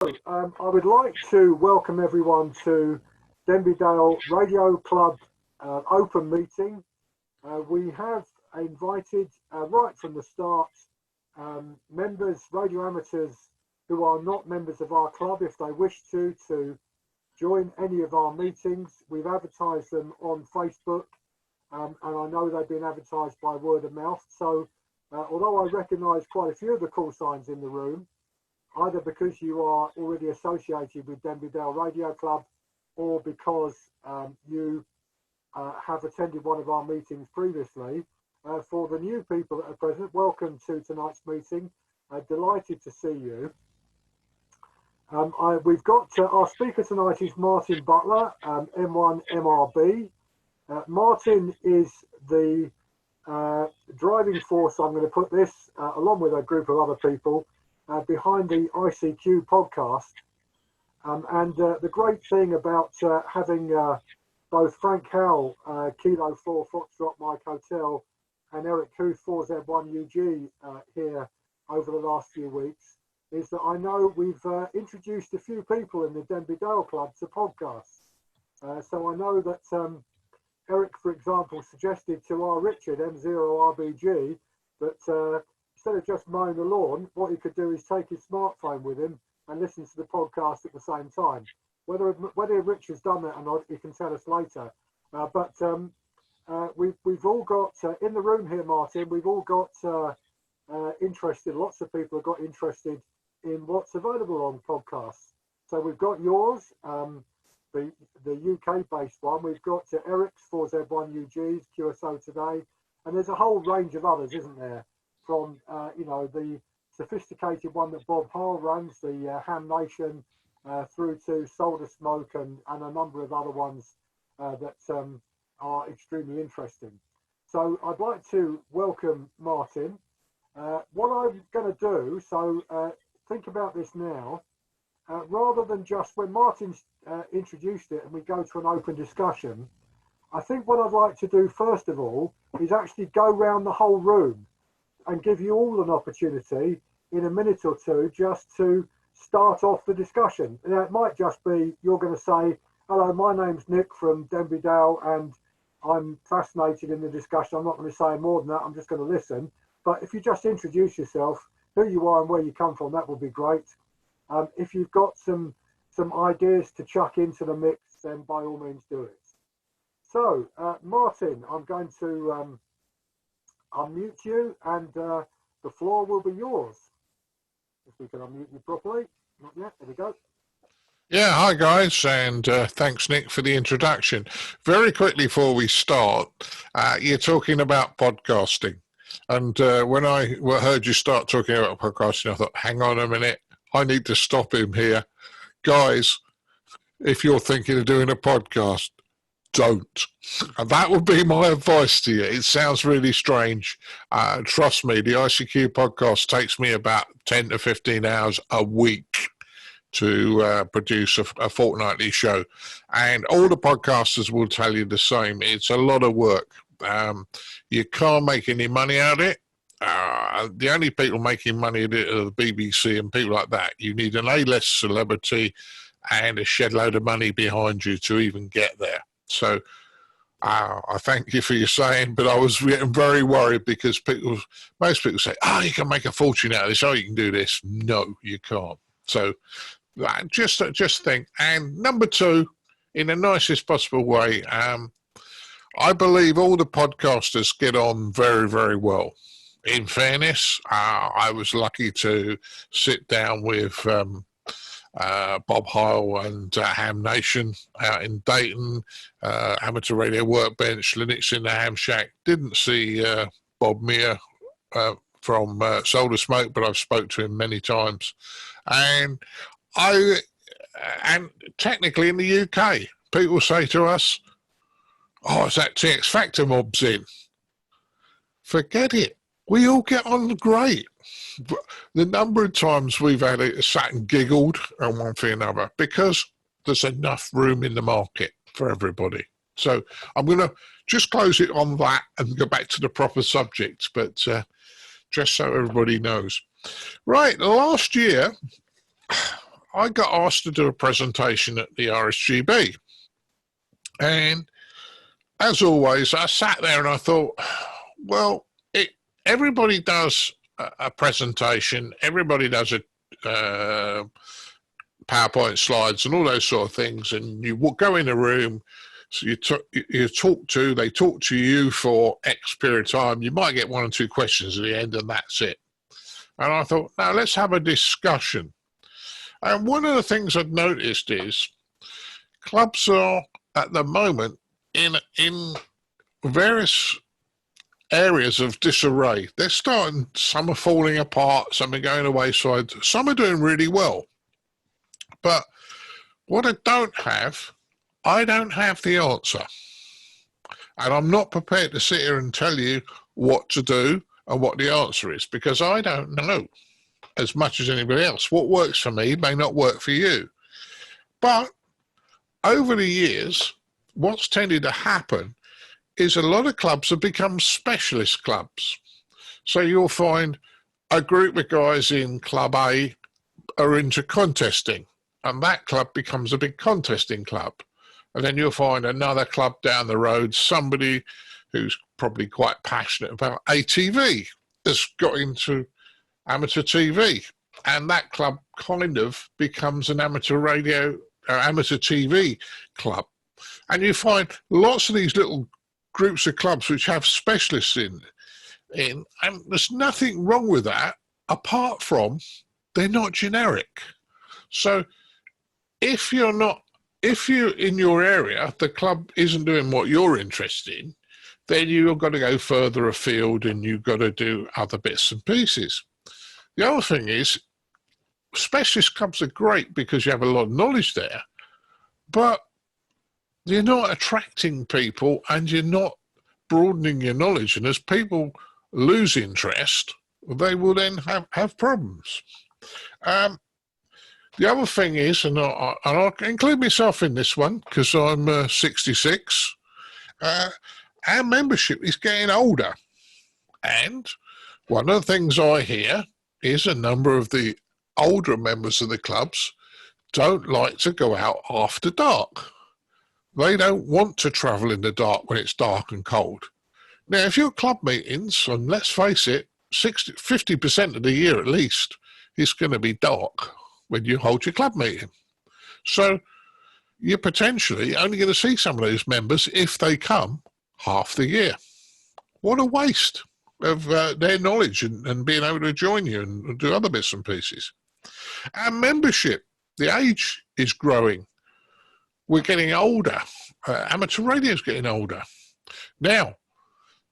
I would like to welcome everyone to Denby Dale Radio Club open meeting. We have invited right from the start members, radio amateurs who are not members of our club, if they wish to join any of our meetings. We've advertised them on Facebook, and I know they've been advertised by word of mouth. So although I recognise quite a few of the call signs in the room, either because you are already associated with Denby Dale Radio Club or because you have attended one of our meetings previously, for the new people that are present, welcome to tonight's meeting. Delighted to see you. We've got our speaker tonight is Martin Butler, M1MRB. Martin is the driving force, I'm going to put this, along with a group of other people, behind the ICQ Podcast. And the great thing about having both Frank Howell, Kilo 4 Foxtrot Mike Hotel, and Eric Huth 4Z1UG here over the last few weeks is that I know we've introduced a few people in the Denby Dale Club to podcasts. So I know that Eric, for example, suggested to our Richard, M1MRB, that instead of just mowing the lawn, what he could do is take his smartphone with him and listen to the podcast at the same time. Whether Richard's done that or not, he can tell us later. But we've all got, in the room here, Martin, we've all got interested, lots of people have got interested in what's available on podcasts. So we've got yours, the UK-based one. We've got Eric's 4Z1UG's QSO Today, and there's a whole range of others, isn't there? From the sophisticated one that Bob Hall runs, the Ham Nation, through to Solder Smoke and a number of other ones that are extremely interesting. So I'd like to welcome Martin. What I'm going to do, so think about this now, rather than just when Martin's introduced it and we go to an open discussion, I think what I'd like to do first of all is actually go around the whole room and give you all an opportunity in a minute or two just to start off the discussion. Now, it might just be you're going to say, hello, my name's Nick from Denby Dale and I'm fascinated in the discussion. I'm not going to say more than that. I'm just going to listen. But if you just introduce yourself, who you are and where you come from, that would be great. If you've got some ideas to chuck into the mix, then by all means do it. So, Martin, I'm going to unmute you and the floor will be yours. If we can unmute you properly. Not yet. There we go. Yeah, hi guys, and thanks Nick for the introduction. Very quickly before we start, you're talking about podcasting. And when I heard you start talking about podcasting, I thought, hang on a minute, I need to stop him here. Guys, if you're thinking of doing a podcast, don't. And that would be my advice to you. It sounds really strange. Trust me, the ICQ podcast takes me about 10 to 15 hours a week to produce a fortnightly show. And all the podcasters will tell you the same. It's a lot of work. You can't make any money out of it. The only people making money at it are the BBC and people like that. You need an A-list celebrity and a shed load of money behind you to even get there. So I thank you for your saying, but I was getting very worried because most people say, oh, you can make a fortune out of this. Oh, you can do this. No, you can't. So just think. And number two, in the nicest possible way, I believe all the podcasters get on very, very well. In fairness, I was lucky to sit down with Bob Hyle and Ham Nation out in Dayton, Amateur Radio Workbench, Linux in the Ham Shack. Didn't see Bob Meir from Solder Smoke, but I've spoke to him many times. And technically in the UK, people say to us, oh, it's that TX Factor mob's in. Forget it. We all get on great. The number of times we've had it sat and giggled on one thing or another because there's enough room in the market for everybody. So I'm going to just close it on that and go back to the proper subject, but just so everybody knows. Right, last year, I got asked to do a presentation at the RSGB. And as always, I sat there and I thought, well, everybody does a presentation, everybody does a PowerPoint slides and all those sort of things, and you go in a room, so they talk to you for X period of time. You might get 1 or 2 questions at the end, and that's it. And I thought, now let's have a discussion. And one of the things I've noticed is clubs are at the moment in various areas of disarray. They're starting, some are falling apart, some are going away side, some are doing really well. But what I don't have the answer. And I'm not prepared to sit here and tell you what to do and what the answer is, because I don't know as much as anybody else. What works for me may not work for you. But over the years, what's tended to happen is a lot of clubs have become specialist clubs. So you'll find a group of guys in Club A are into contesting, and that club becomes a big contesting club. And then you'll find another club down the road, somebody who's probably quite passionate about ATV has got into amateur TV, and that club kind of becomes an amateur TV club. And you find lots of these little groups of clubs which have specialists in, and there's nothing wrong with that, apart from they're not generic. So if you're in your area, the club isn't doing what you're interested in, then you've got to go further afield and you've got to do other bits and pieces. The other thing is, specialist clubs are great because you have a lot of knowledge there, but you're not attracting people and you're not broadening your knowledge. And as people lose interest, they will then have problems. The other thing is, and I'll include myself in this one because I'm 66, our membership is getting older. And one of the things I hear is a number of the older members of the clubs don't like to go out after dark. They don't want to travel in the dark when it's dark and cold. Now, if your club meetings, and let's face it, 50% of the year at least, is going to be dark when you hold your club meeting. So you're potentially only going to see some of those members if they come half the year. What a waste of their knowledge and being able to join you and do other bits and pieces. Our membership, the age is growing. We're getting older. Amateur radio is getting older. Now,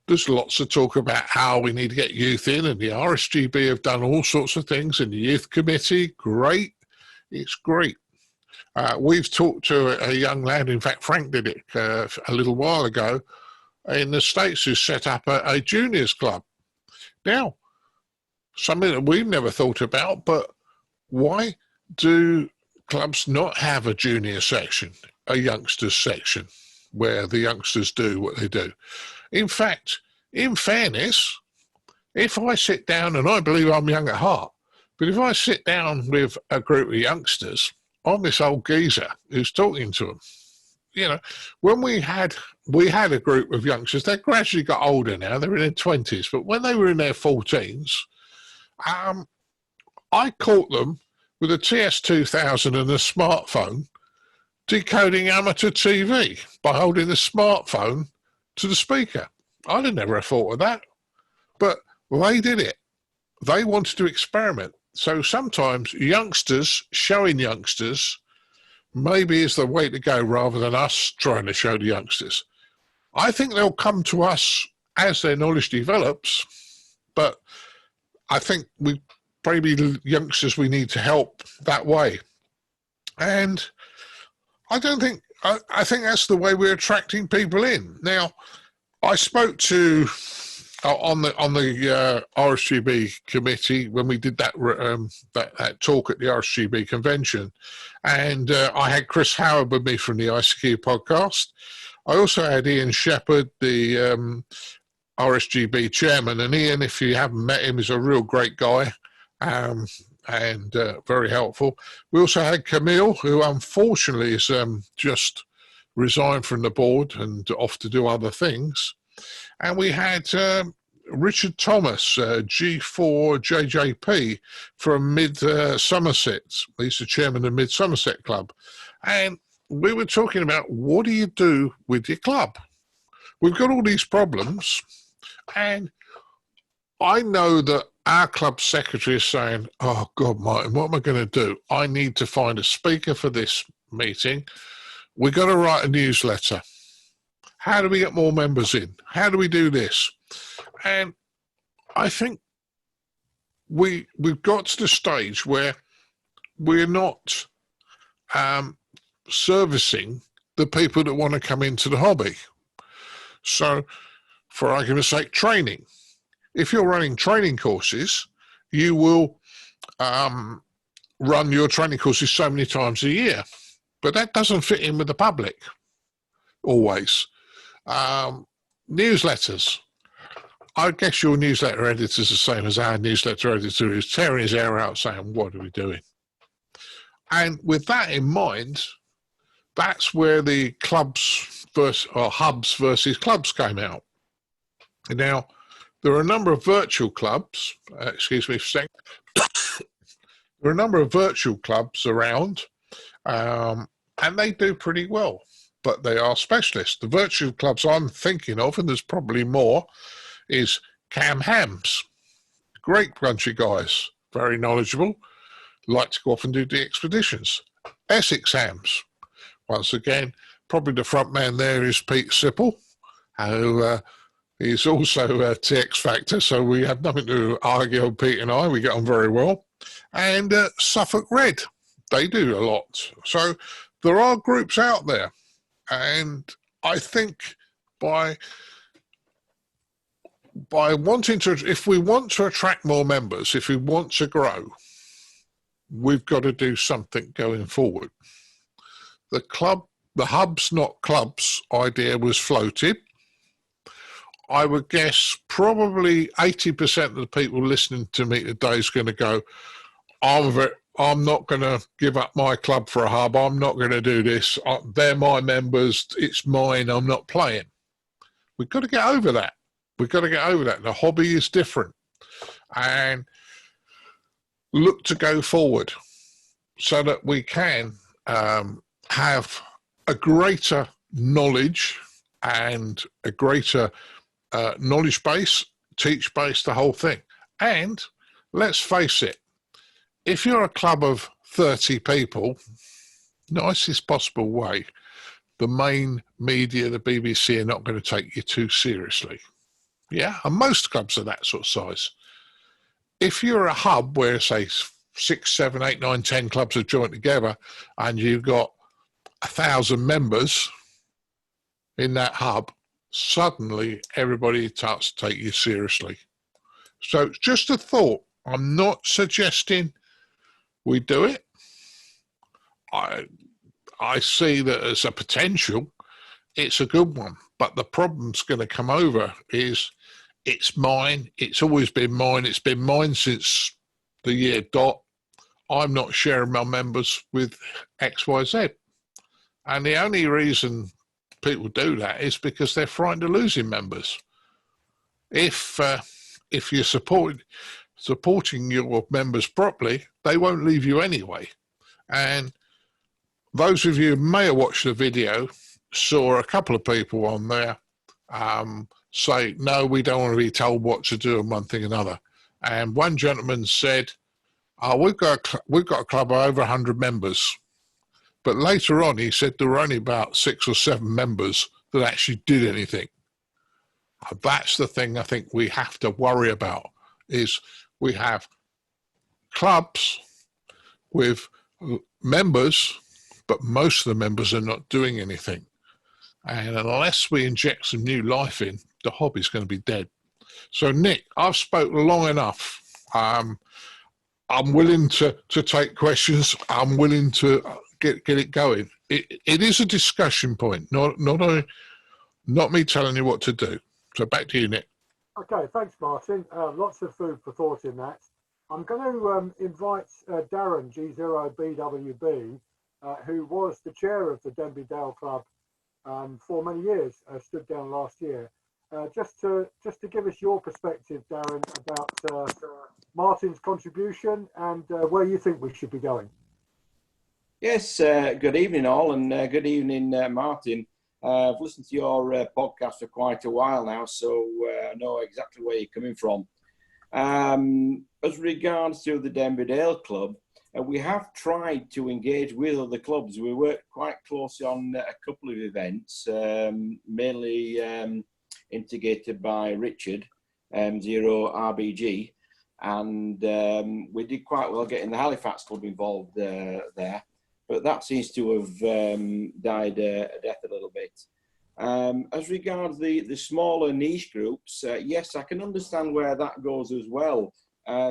there's lots of talk about how we need to get youth in, and the RSGB have done all sorts of things, and the youth committee, great. It's great. We've talked to a young lad, in fact, Frank did it a little while ago, in the States, who set up a juniors club. Now, something that we've never thought about, but why do clubs not have a junior section, a youngsters section, where the youngsters do what they do? In fact, in fairness, if I sit down, and I believe I'm young at heart, but if I sit down with a group of youngsters, I'm this old geezer who's talking to them. You know, when we had a group of youngsters, they gradually got older now, they're in their 20s, but when they were in their 14s, I caught them with a TS2000 and a smartphone decoding amateur TV by holding the smartphone to the speaker. I'd have never thought of that, but they did it. They wanted to experiment. So sometimes youngsters showing youngsters maybe is the way to go rather than us trying to show the youngsters. I think they'll come to us as their knowledge develops, but I think we maybe youngsters we need to help that way. And I think that's the way we're attracting people in. Now, I spoke to on the RSGB committee when we did that talk at the RSGB Convention, and I had Chris Howard with me from the ICQ Podcast. I also had Ian Shepherd, the RSGB chairman, and Ian, if you haven't met him, is a real great guy. and very helpful. We also had Camille, who unfortunately is just resigned from the board and off to do other things. And we had Richard Thomas, G4JJP from Mid-Somerset. He's the chairman of Mid-Somerset Club. And we were talking about, what do you do with your club? We've got all these problems, and I know that our club secretary is saying, oh, God, Martin, what am I going to do? I need to find a speaker for this meeting. We've got to write a newsletter. How do we get more members in? How do we do this? And I think we've got to the stage where we're not servicing the people that want to come into the hobby. So, for argument's sake, training. If you're running training courses, you will run your training courses so many times a year. But that doesn't fit in with the public, always. Newsletters. I guess your newsletter editor is the same as our newsletter editor, who's tearing his hair out saying, what are we doing? And with that in mind, that's where the hubs versus clubs came out. Now, there are a number of virtual clubs, excuse me for a second. There are a number of virtual clubs around, and they do pretty well, but they are specialists. The virtual clubs I'm thinking of, and there's probably more, is Cam Hams. Great bunch of guys, very knowledgeable, like to go off and do the expeditions. Essex Hams. Once again, probably the front man there is Pete Sipple, who is also TX Factor, so we have nothing to argue on Pete and I. We get on very well. And Suffolk Red, they do a lot. So there are groups out there. And I think by wanting to, if we want to attract more members, if we want to grow, we've got to do something going forward. The hubs, not clubs idea was floated. I would guess probably 80% of the people listening to me today is going to go, I'm not going to give up my club for a hub. I'm not going to do this. They're my members. It's mine. I'm not playing. We've got to get over that. We've got to get over that. The hobby is different. And look to go forward so that we can have a greater knowledge and a greater knowledge base, teach base, the whole thing. And let's face it, if you're a club of 30 people, nicest possible way, the main media, the BBC, are not going to take you too seriously. Yeah, and most clubs are that sort of size. If you're a hub where, say, 6, 7, 8, 9, 10 clubs are joined together and you've got 1,000 members in that hub, suddenly everybody starts to take you seriously. So it's just a thought. I'm not suggesting we do it. I see that as a potential. It's a good one. But the problem's going to come over is it's mine. It's always been mine. It's been mine since the year dot. I'm not sharing my members with XYZ. And the only reason people do that is because they're frightened of losing members. If you're supporting your members properly, they won't leave you anyway. And those of you who may have watched the video saw a couple of people on there say, no, we don't want to be told what to do and one thing or another. And one gentleman said, we've got a club of over 100 members. But later on, he said there were only about 6 or 7 members that actually did anything. That's the thing I think we have to worry about, is we have clubs with members, but most of the members are not doing anything. And unless we inject some new life in, the hobby's going to be dead. So, Nick, I've spoken long enough. I'm willing to take questions. I'm willing to get it going. It is a discussion point, not me telling you what to do. So back to you, Nick. Okay, thanks, Martin. Lots of food for thought in that. I'm going to invite Darran GOBWB, who was the chair of the Denby Dale Club for many years, stood down last year. Just to give us your perspective, Darran, about Martin's contribution and where you think we should be going. Yes, good evening all, and good evening, Martin. I've listened to your podcast for quite a while now, so I know exactly where you're coming from. As regards to the Denby Dale Club, we have tried to engage with other clubs. We work quite closely on a couple of events, mainly instigated by Richard, M1MRB, and we did quite well getting the Halifax Club involved there. But that seems to have died a death a little bit. As regards the smaller niche groups, yes, I can understand where that goes as well.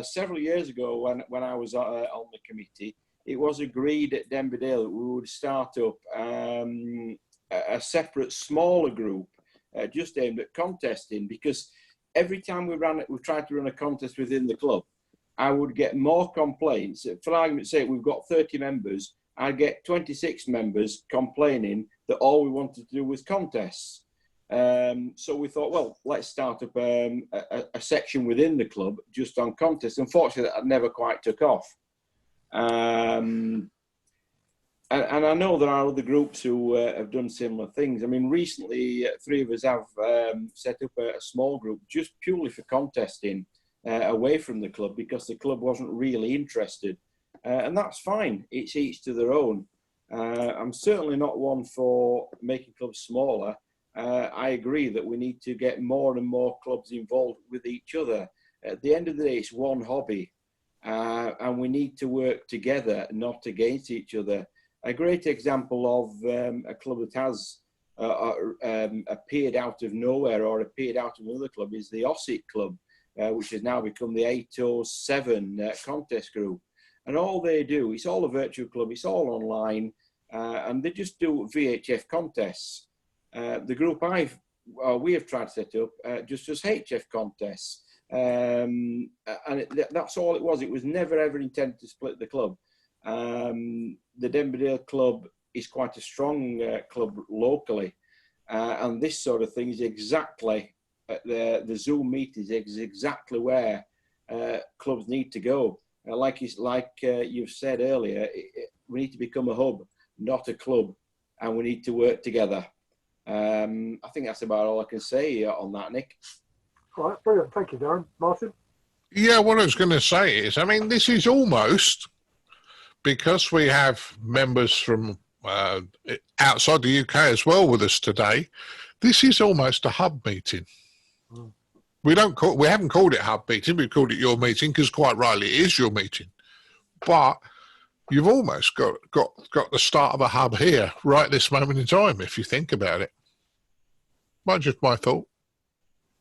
Several years ago, when I was on the committee, it was agreed at Denby Dale that we would start up a separate, smaller group just aimed at contesting, because every time we tried to run a contest within the club, I would get more complaints. For argument's sake, we've got 30 members. I get 26 members complaining that all we wanted to do was contests. So we thought, well, let's start up a section within the club just on contests. Unfortunately, that never quite took off. And I know there are other groups who have done similar things. I mean, recently, three of us have set up a small group just purely for contesting away from the club, because the club wasn't really interested. And that's fine. It's each to their own. I'm certainly not one for making clubs smaller. I agree that we need to get more and more clubs involved with each other. At the end of the day, it's one hobby, and we need to work together, not against each other. A great example of a club that has appeared out of nowhere or appeared out of another club is the OSIC Club, which has now become the 807 contest group. And all they do, it's all a virtual club, it's all online, and they just do VHF contests. The group we have tried to set up just does HF contests. And that's all it was. It was never ever intended to split the club. The Denby Dale Club is quite a strong club locally. And this sort of thing is exactly, the Zoom meetings is exactly where clubs need to go. Like you've said earlier, we need to become a hub, not a club, and we need to work together. I think that's about all I can say on that, Nick. All right, brilliant. Thank you, Darran. Martin? Yeah, what I was going to say is, I mean, this is almost, because we have members from outside the UK as well with us today, this is almost a hub meeting. Mm. We haven't called it hub meeting, we've called it your meeting, because quite rightly it is your meeting. But you've almost got the start of a hub here, right this moment in time, if you think about it. Well, just my thought.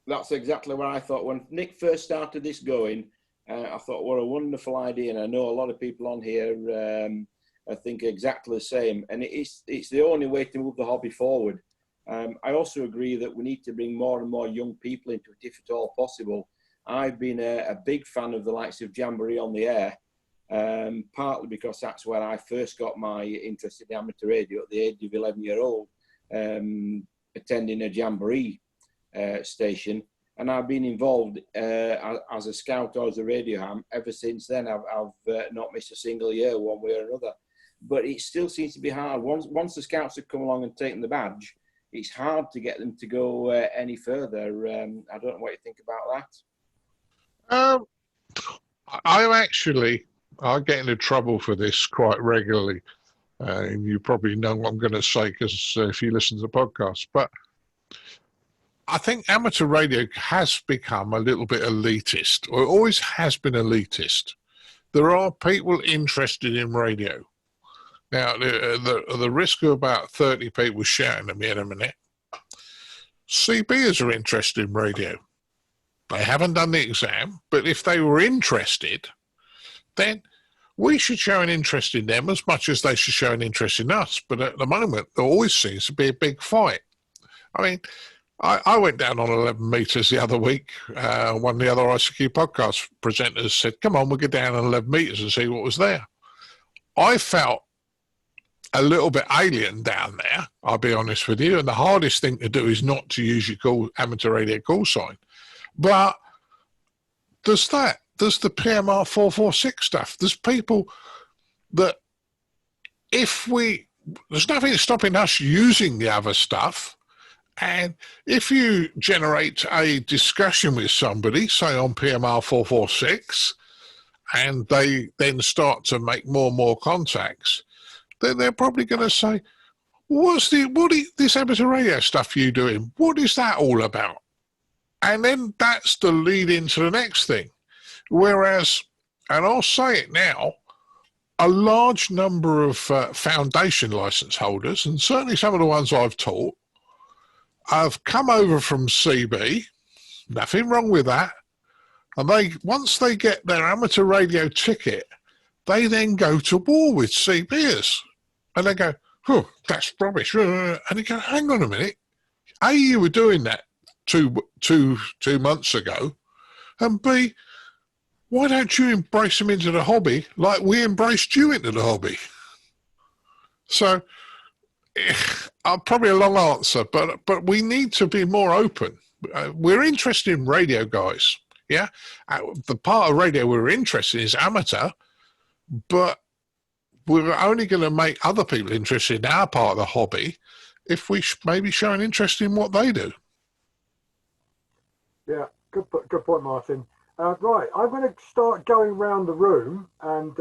That's exactly what I thought. When Nick first started this going, I thought, what a wonderful idea. And I know a lot of people on here think exactly the same. And it's the only way to move the hobby forward. I also agree that we need to bring more and more young people into it, if at all possible. I've been a big fan of the likes of Jamboree on the Air, partly because that's where I first got my interest in amateur radio at the age of 11-year-old, attending a Jamboree station. And I've been involved as a scout or as a radio ham ever since then. I've not missed a single year one way or another. But it still seems to be hard. Once the scouts have come along and taken the badge, it's hard to get them to go any further. I don't know what you think about that. I get into trouble for this quite regularly. And you probably know what I'm going to say, because if you listen to the podcast. But I think amateur radio has become a little bit elitist, or it always has been elitist. There are people interested in radio. Now, the risk of about 30 people shouting at me in a minute. CBers are interested in radio. They haven't done the exam, but if they were interested, then we should show an interest in them as much as they should show an interest in us. But at the moment, there always seems to be a big fight. I mean, I went down on 11 metres the other week. One of the other ICQ podcast presenters said, come on, we'll get down on 11 metres and see what was there. I felt a little bit alien down there, I'll be honest with you. And the hardest thing to do is not to use your amateur radio call sign. But there's the PMR 446 stuff. There's people that there's nothing stopping us using the other stuff. And if you generate a discussion with somebody, say on PMR 446, and they then start to make more and more contacts, then they're probably going to say, what is this amateur radio stuff you doing? What is that all about? And then that's the lead into the next thing. Whereas, and I'll say it now, a large number of foundation license holders, and certainly some of the ones I've taught, have come over from CB, nothing wrong with that, and once they get their amateur radio ticket, they then go to war with CBers. And they go, oh, that's rubbish. And they go, hang on a minute. A, you were doing that two months ago. And B, why don't you embrace them into the hobby like we embraced you into the hobby? So, probably a long answer, but we need to be more open. We're interested in radio, guys. Yeah, the part of radio we're interested in is amateur, but we're only going to make other people interested in our part of the hobby if we maybe show an interest in what they do. Yeah, good point, Martin. Right, I'm going to start going around the room and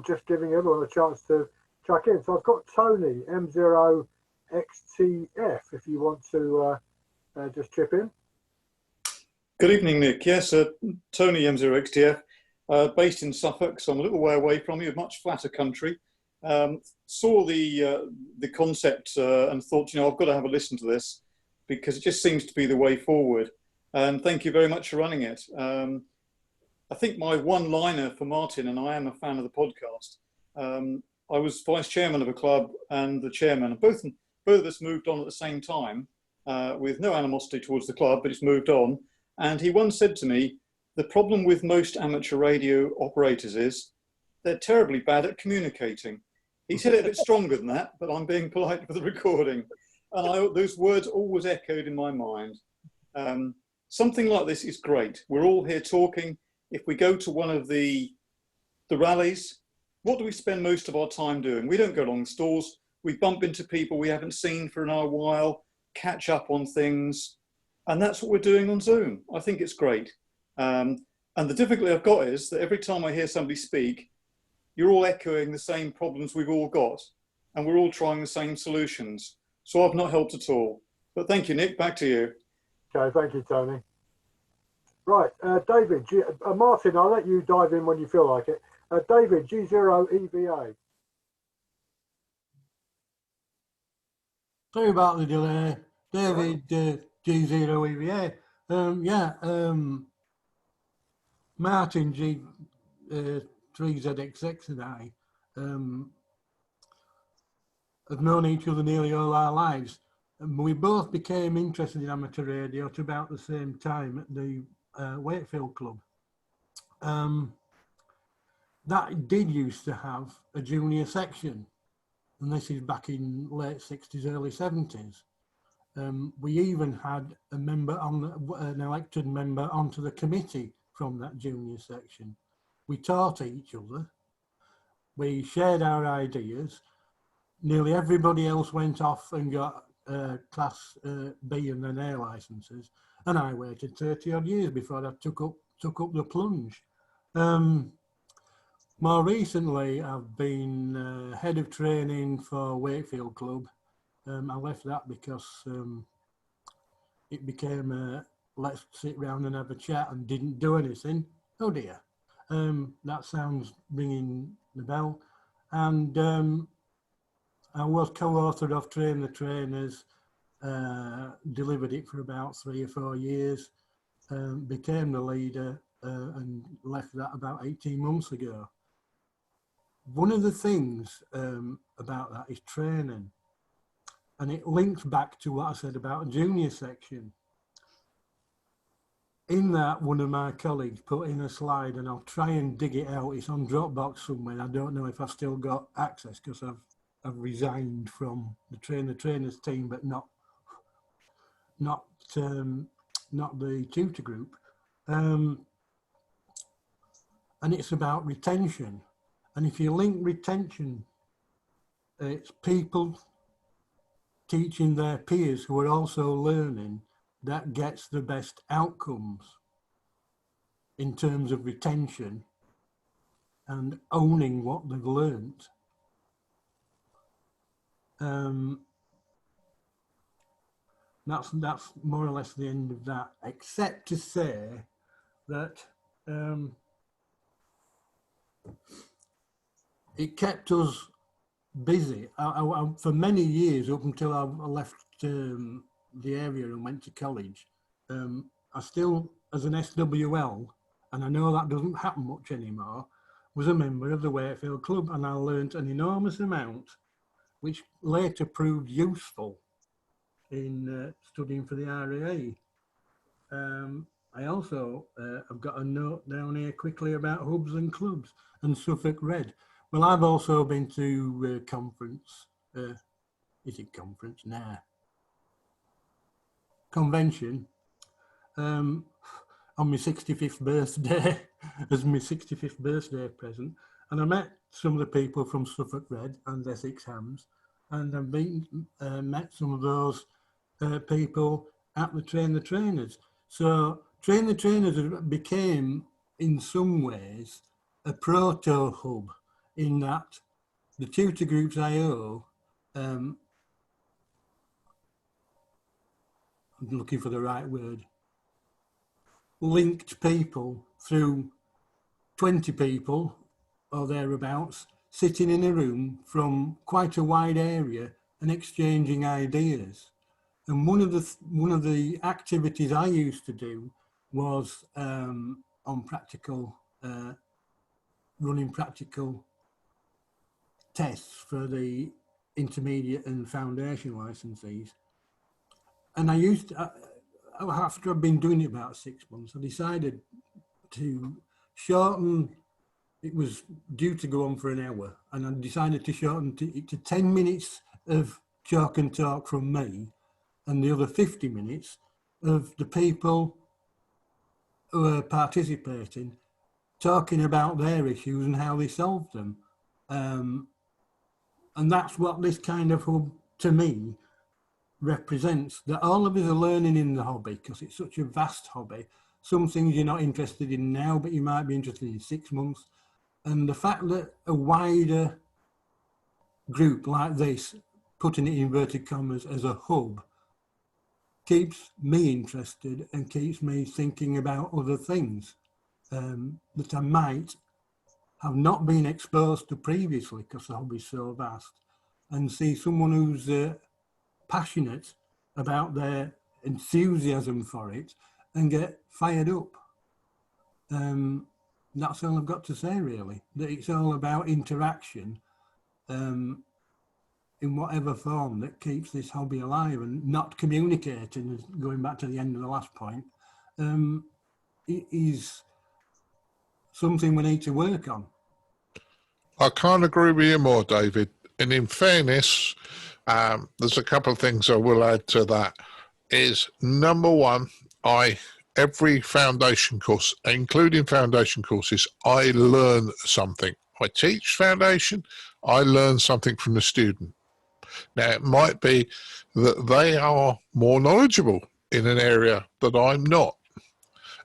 just giving everyone a chance to chuck in. So I've got Tony, M0XTF, if you want to just chip in. Good evening, Nick. Yes, Tony, M0XTF, based in Suffolk, so I'm a little way away from you, a much flatter country. Saw the concept and thought, you know, I've got to have a listen to this because it just seems to be the way forward. And thank you very much for running it. I think my one-liner for Martin, and I am a fan of the podcast, I was vice chairman of a club and the chairman, and both of us moved on at the same time with no animosity towards the club, but it's moved on. And he once said to me, the problem with most amateur radio operators is they're terribly bad at communicating. He said it a bit stronger than that, but I'm being polite for the recording. And those words always echoed in my mind. Something like this is great. We're all here talking. If we go to one of the rallies, what do we spend most of our time doing? We don't go along stores. We bump into people we haven't seen for a while, catch up on things. And that's what we're doing on Zoom. I think it's great. And the difficulty I've got is that every time I hear somebody speak, you're all echoing the same problems we've all got. And we're all trying the same solutions. So I've not helped at all. But thank you, Nick. Back to you. Okay, thank you, Tony. Right, David, Martin, I'll let you dive in when you feel like it. David, G0EVA. Sorry about the delay. David, G0EVA. Martin, G3ZX6 and I have known each other nearly all our lives. We both became interested in amateur radio at about the same time at the Wakefield Club. That did used to have a junior section, and this is back in late 60s, early 70s. We even had a member an elected member onto the committee from that junior section. We taught each other. We shared our ideas. Nearly everybody else went off and got Class B and then A licenses, and I waited 30 odd years before I took up the plunge. More recently, I've been head of training for Wakefield Club. I left that because it became let's sit round and have a chat and didn't do anything. Oh dear, that sounds ringing the bell. And I was co-author of Train the Trainers, delivered it for about 3 or 4 years, became the leader and left that about 18 months ago. One of the things about that is training. And it links back to what I said about a junior section. In that, one of my colleagues put in a slide, and I'll try and dig it out. It's on Dropbox somewhere. I don't know if I've still got access because I've resigned from the trainers team, but not the tutor group. And it's about retention. And if you link retention, it's people teaching their peers who are also learning, that gets the best outcomes in terms of retention and owning what they've learned. That's more or less the end of that, except to say that it kept us busy. For many years, up until I left the area and went to college, I still, as an SWL, and I know that doesn't happen much anymore, was a member of the Wakefield Club, and I learnt an enormous amount, which later proved useful in studying for the RAA. I also have got a note down here quickly about hubs and clubs and Suffolk Red. Well, I've also been to conference, is it conference? Nah. Convention on my 65th birthday, as my 65th birthday present. And I met some of the people from Suffolk Red and Essex Hams, and I've met some of those people at the Train the Trainers. So Train the Trainers became, in some ways, a proto-hub, in that the tutor groups IO, I'm looking for the right word, linked people through 20 people or thereabouts sitting in a room from quite a wide area and exchanging ideas. And one of the activities I used to do was on practical, running practical tests for the intermediate and foundation licensees. And after I've been doing it about 6 months, I decided to shorten. It was due to go on for an hour, and I decided to shorten it to 10 minutes of chalk and talk from me, and the other 50 minutes of the people who are participating, talking about their issues and how they solved them. And that's what this kind of hub, to me, represents, that all of us are learning in the hobby, because it's such a vast hobby. Some things you're not interested in now, but you might be interested in 6 months. And the fact that a wider group like this, putting it in inverted commas as a hub, keeps me interested and keeps me thinking about other things that I might have not been exposed to previously, because the hobby is so vast, and see someone who's passionate about their enthusiasm for it and get fired up. That's all I've got to say, really, that it's all about interaction in whatever form that keeps this hobby alive, and not communicating, going back to the end of the last point, is something we need to work on. I can't agree with you more, David. And in fairness, there's a couple of things I will add to that. Is number one, every foundation course, including foundation courses, I learn something. I teach foundation, I learn something from the student. Now, it might be that they are more knowledgeable in an area that I'm not.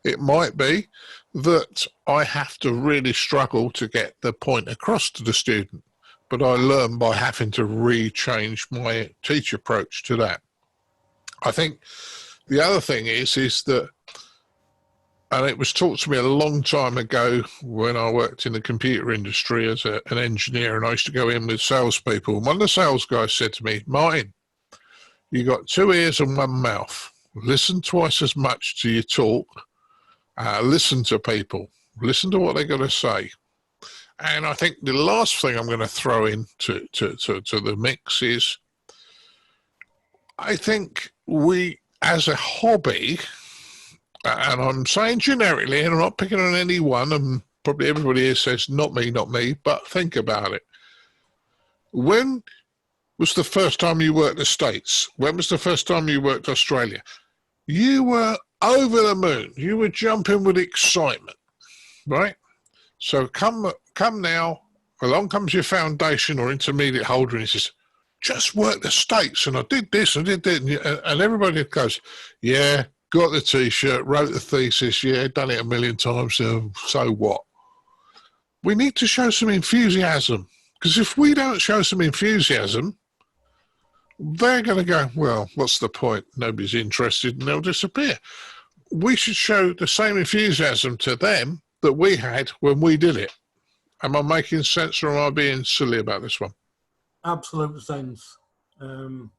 It might be that I have to really struggle to get the point across to the student, but I learn by having to rechange my teach approach to that. I think the other thing is that, and it was taught to me a long time ago when I worked in the computer industry as an engineer, and I used to go in with salespeople. And one of the sales guys said to me, "Martin, you got 2 ears and 1 mouth. Listen twice as much to your talk. Listen to people. Listen to what they're going to say." And I think the last thing I'm going to throw into to the mix is, I think we, as a hobby, and I'm saying generically, and I'm not picking on anyone, and probably everybody here says, not me, but think about it. When was the first time you worked the States? When was the first time you worked Australia? You were over the moon. You were jumping with excitement, right? So come now, along comes your foundation or intermediate holder, and he says, just work the States, and I did this and did that, and everybody goes, yeah, got the T-shirt, wrote the thesis, yeah, done it a million times, so what? We need to show some enthusiasm, because if we don't show some enthusiasm, they're going to go, well, what's the point? Nobody's interested, and they'll disappear. We should show the same enthusiasm to them that we had when we did it. Am I making sense, or am I being silly about this one? Absolute sense. And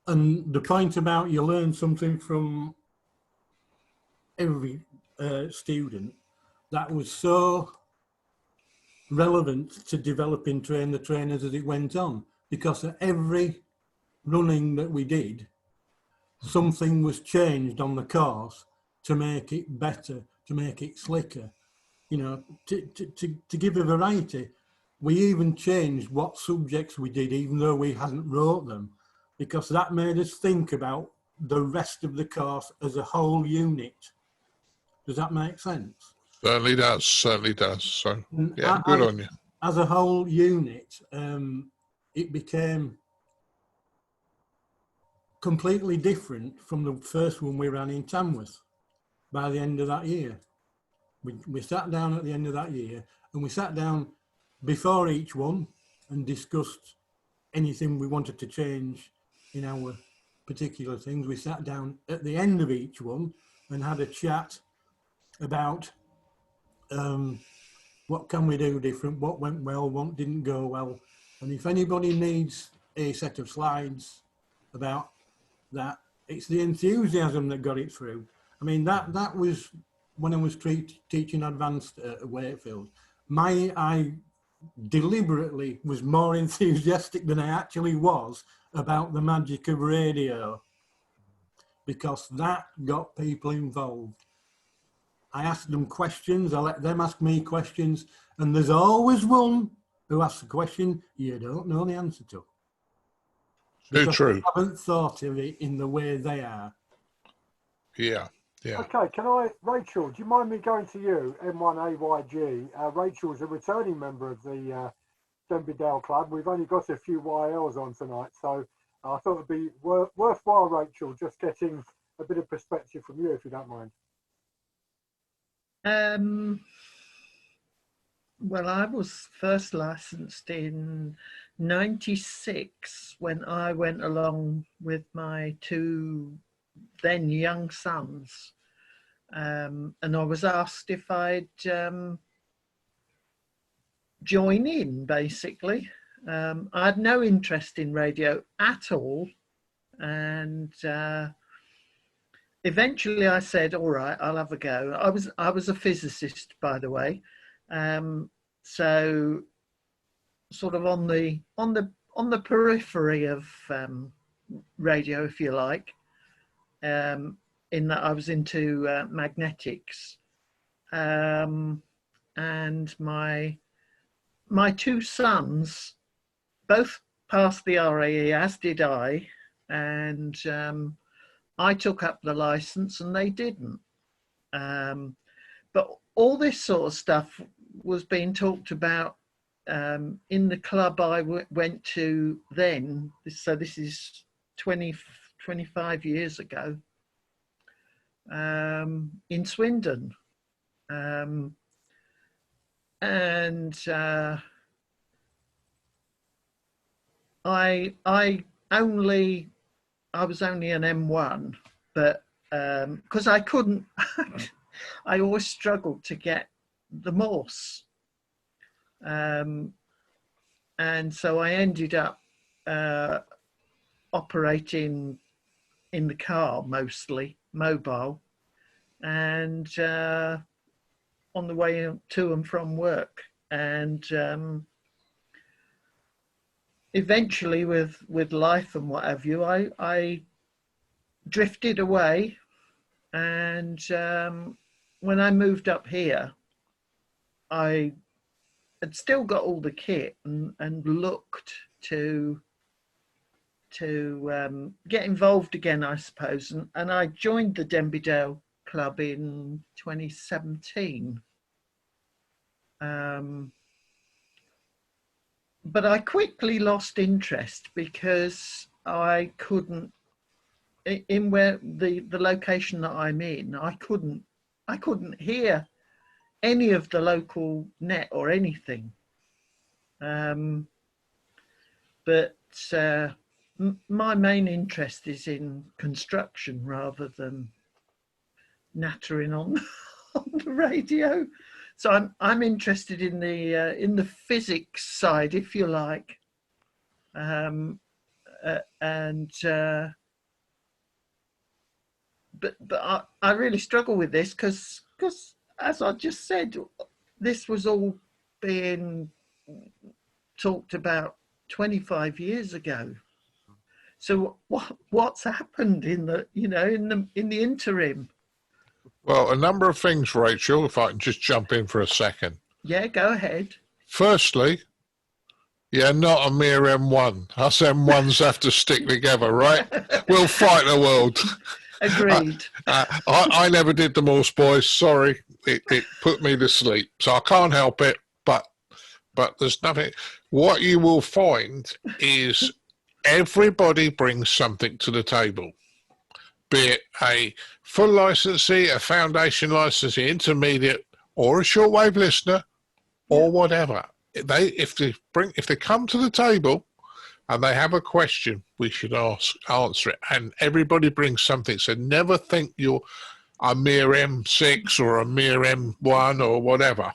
the point about you learn something from every student, that was so relevant to developing train the trainers as it went on, because at every running that we did, something was changed on the course to make it better, to make it slicker, you know, to give a variety. We even changed what subjects we did, even though we hadn't wrote them, because that made us think about the rest of the course as a whole unit. Does that make sense? Certainly does, So, yeah, good on you. As a whole unit, it became completely different from the first one we ran in Tamworth by the end of that year. We sat down at the end of that year, and we sat down before each one and discussed anything we wanted to change in our particular things. We sat down at the end of each one and had a chat about what can we do different, what went well, what didn't go well. And if anybody needs a set of slides about that, it's the enthusiasm that got it through. I mean, that was when I was teaching advanced at Wakefield. I deliberately was more enthusiastic than I actually was about the magic of radio, because that got people involved. I asked them questions, I let them ask me questions, and there's always one who asks a question you don't know the answer to. Very true. You haven't thought of it in the way they are. Yeah. Okay, Rachel, do you mind me going to you, M1AYG? Rachel is a returning member of the Denby Dale Club. We've only got a few YLs on tonight, so I thought it'd be worthwhile, Rachel, just getting a bit of perspective from you, if you don't mind. Well, I was first licensed in 96 when I went along with my two then young sons, and I was asked if I'd join in, basically. I had no interest in radio at all, and eventually I said, all right, I'll have a go. I was a physicist, by the way, so sort of on the periphery of radio, if you like, in that I was into magnetics, and my two sons both passed the RAE, as did I, and I took up the license and they didn't. But all this sort of stuff was being talked about in the club I went to then. So this is 25 years ago, in Swindon. I was only an M1, but because I couldn't, I always struggled to get the Morse. And so I ended up operating in the car, mostly mobile, and on the way to and from work. And eventually with life and what have you, I drifted away, and when I moved up here, I had still got all the kit and looked to get involved again, I suppose, and I joined the Denby Dale club in 2017. But I quickly lost interest because I couldn't, in where the location that I'm in, I couldn't hear any of the local net or anything. But my main interest is in construction rather than nattering on the radio. So I'm interested in the physics side, if you like, but I really struggle with this because as I just said, this was all being talked about 25 years ago. So what's happened in the interim? Well, a number of things, Rachel, if I can just jump in for a second. Yeah, go ahead. Firstly, yeah, not a mere M1. Us M1s have to stick together, right? We'll fight the world. Agreed. I never did the Morse boys. Sorry, it put me to sleep. So I can't help it, but there's nothing. What you will find is everybody brings something to the table. Be it a full licensee, a foundation licensee, intermediate, or a shortwave listener, or whatever. If they come to the table and they have a question, we should answer it. And everybody brings something. So never think you're a mere M6 or a mere M1 or whatever.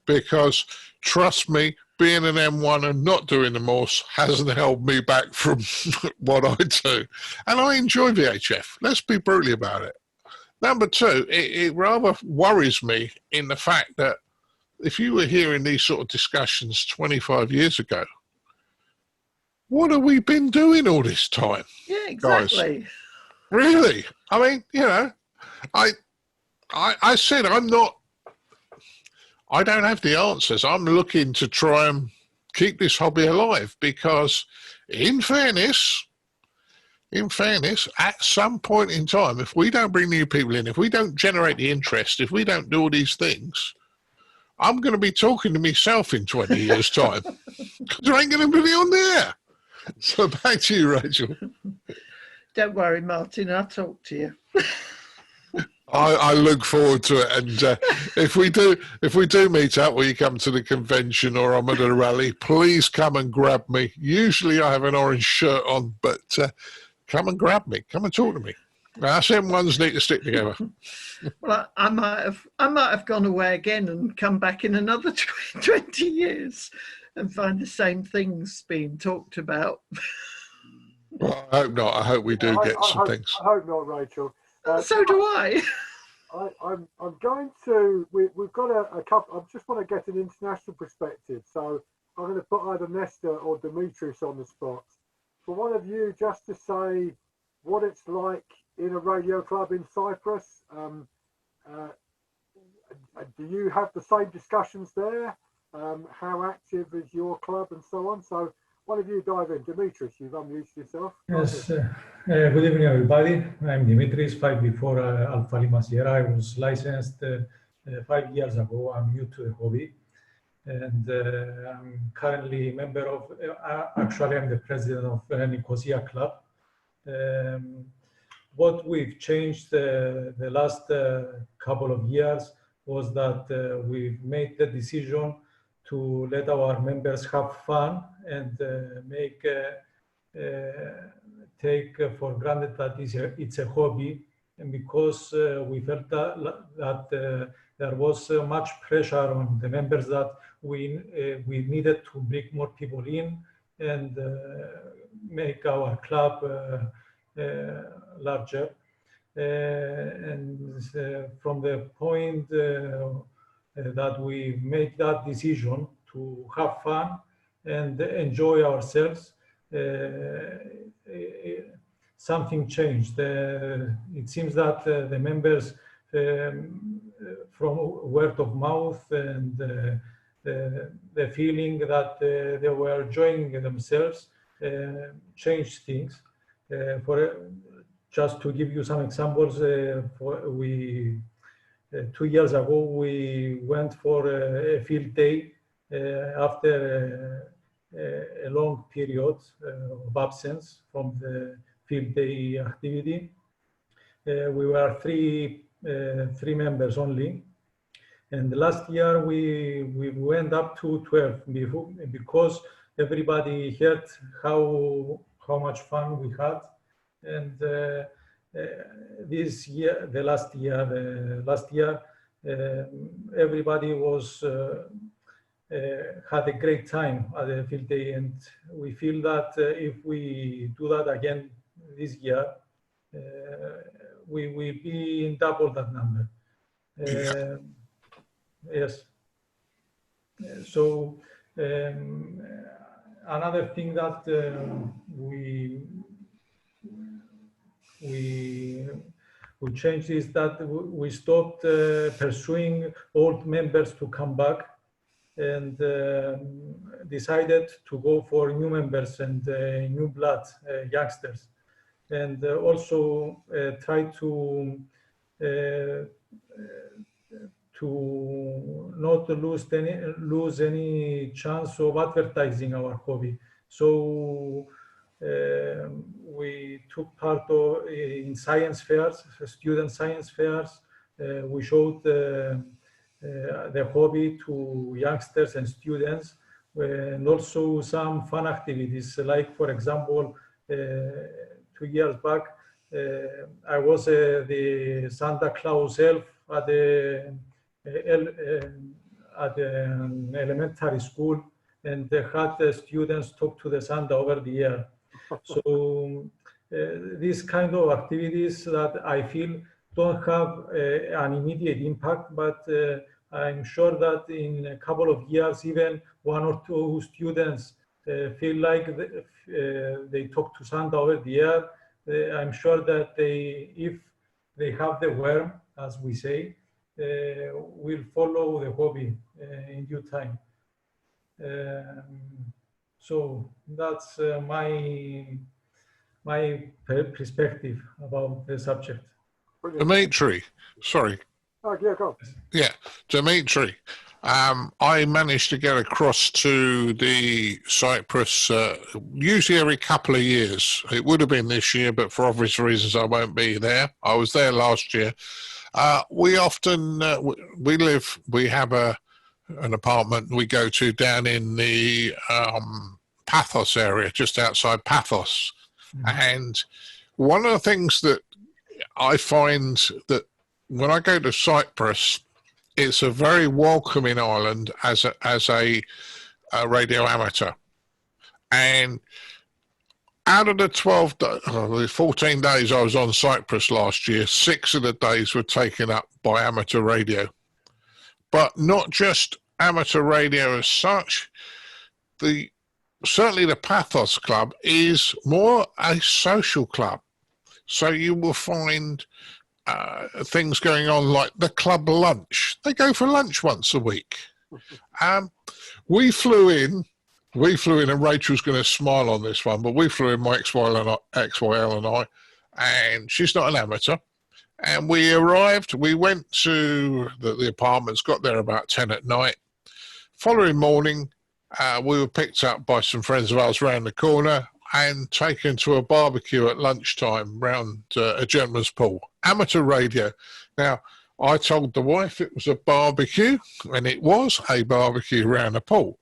Because trust me, being an M1 and not doing the Morse hasn't held me back from what I do. And I enjoy VHF. Let's be brutally about it. Number two, it rather worries me in the fact that if you were hearing these sort of discussions 25 years ago, what have we been doing all this time? Yeah, exactly. Guys? Really? I mean, I said I don't have the answers. I'm looking to try and keep this hobby alive because, in fairness, at some point in time, if we don't bring new people in, if we don't generate the interest, if we don't do all these things, I'm going to be talking to myself in 20 years' time because there ain't going to be on there. So back to you, Rachel. Don't worry, Martin. I'll talk to you. I look forward to it, and if we do meet up, or you come to the convention, or I'm at a rally, please come and grab me. Usually I have an orange shirt on, but come and grab me. Come and talk to me. Us M1s need to stick together. Well, I might have gone away again and come back in another 20 years and find the same things being talked about. Well, I hope not. I hope we do get some things. I hope not, Rachel. So do I. I'm going to. We've got a couple. I just want to get an international perspective. So I'm going to put either Nestor or Dimitris on the spot. For one of you, just to say what it's like in a radio club in Cyprus. Do you have the same discussions there? How active is your club and so on? So one of you dive in. Dimitris, you've unmuted yourself. Yes. Good evening, everybody. I'm Dimitris. Before Alpha Lima Sierra, I was licensed 5 years ago. I'm new to the hobby. And I'm currently a member of, actually I'm the president of Nicosia Club. What we've changed the last couple of years was that we've made the decision to let our members have fun and take for granted that it's a hobby. And because we felt that there was much pressure on the members that we needed to bring more people in and make our club larger. And from the point that we made that decision to have fun, and enjoy ourselves, something changed. It seems that the members, from word of mouth and the feeling that they were enjoying themselves, changed things. Just to give you some examples, 2 years ago we went for a field day after a long period of absence from the field day activity. We were three members only, and last year we went up to 12 because everybody heard how much fun we had. And this year, last year, everybody was had a great time at the field day, and we feel that if we do that again this year, we will be in double that number. Yes. So another thing that we changed is that we stopped pursuing old members to come back, and decided to go for new members and new blood, youngsters, and also try to not lose any chance of advertising our hobby. So we took part in science fairs, student science fairs. We showed the hobby to youngsters and students, and also some fun activities, like, for example, 2 years back, I was the Santa Claus elf at the elementary school, and they had the students talk to the Santa over the air. So these kind of activities that I feel don't have an immediate impact, but I'm sure that in a couple of years, even 1 or 2 students feel like they talk to Santa over the air. I'm sure that if they have the worm, as we say, will follow the hobby in due time. So that's my perspective about the subject. Dimitri, sorry. Oh, yeah, go on. Yeah, Dimitri, I managed to get across to the Cyprus usually every couple of years. It would have been this year, but for obvious reasons I won't be there. I was there last year. We often, we have an apartment we go to down in the Paphos area, just outside Paphos. Mm-hmm. And one of the things that I find that when I go to Cyprus, it's a very welcoming island as a radio amateur. And out of the 14 days I was on Cyprus last year, 6 of the days were taken up by amateur radio. But not just amateur radio as such. Certainly the Paphos Club is more a social club. So you will find things going on like the club lunch. They go for lunch once a week. We flew in, and Rachel's going to smile on this one, but we flew in, my XYL and I, and she's not an amateur. And we arrived, we went to the apartments, got there about 10 at night. Following morning, we were picked up by some friends of ours around the corner and taken to a barbecue at lunchtime round a gentleman's pool. Amateur radio. Now, I told the wife it was a barbecue, and it was a barbecue round a pool.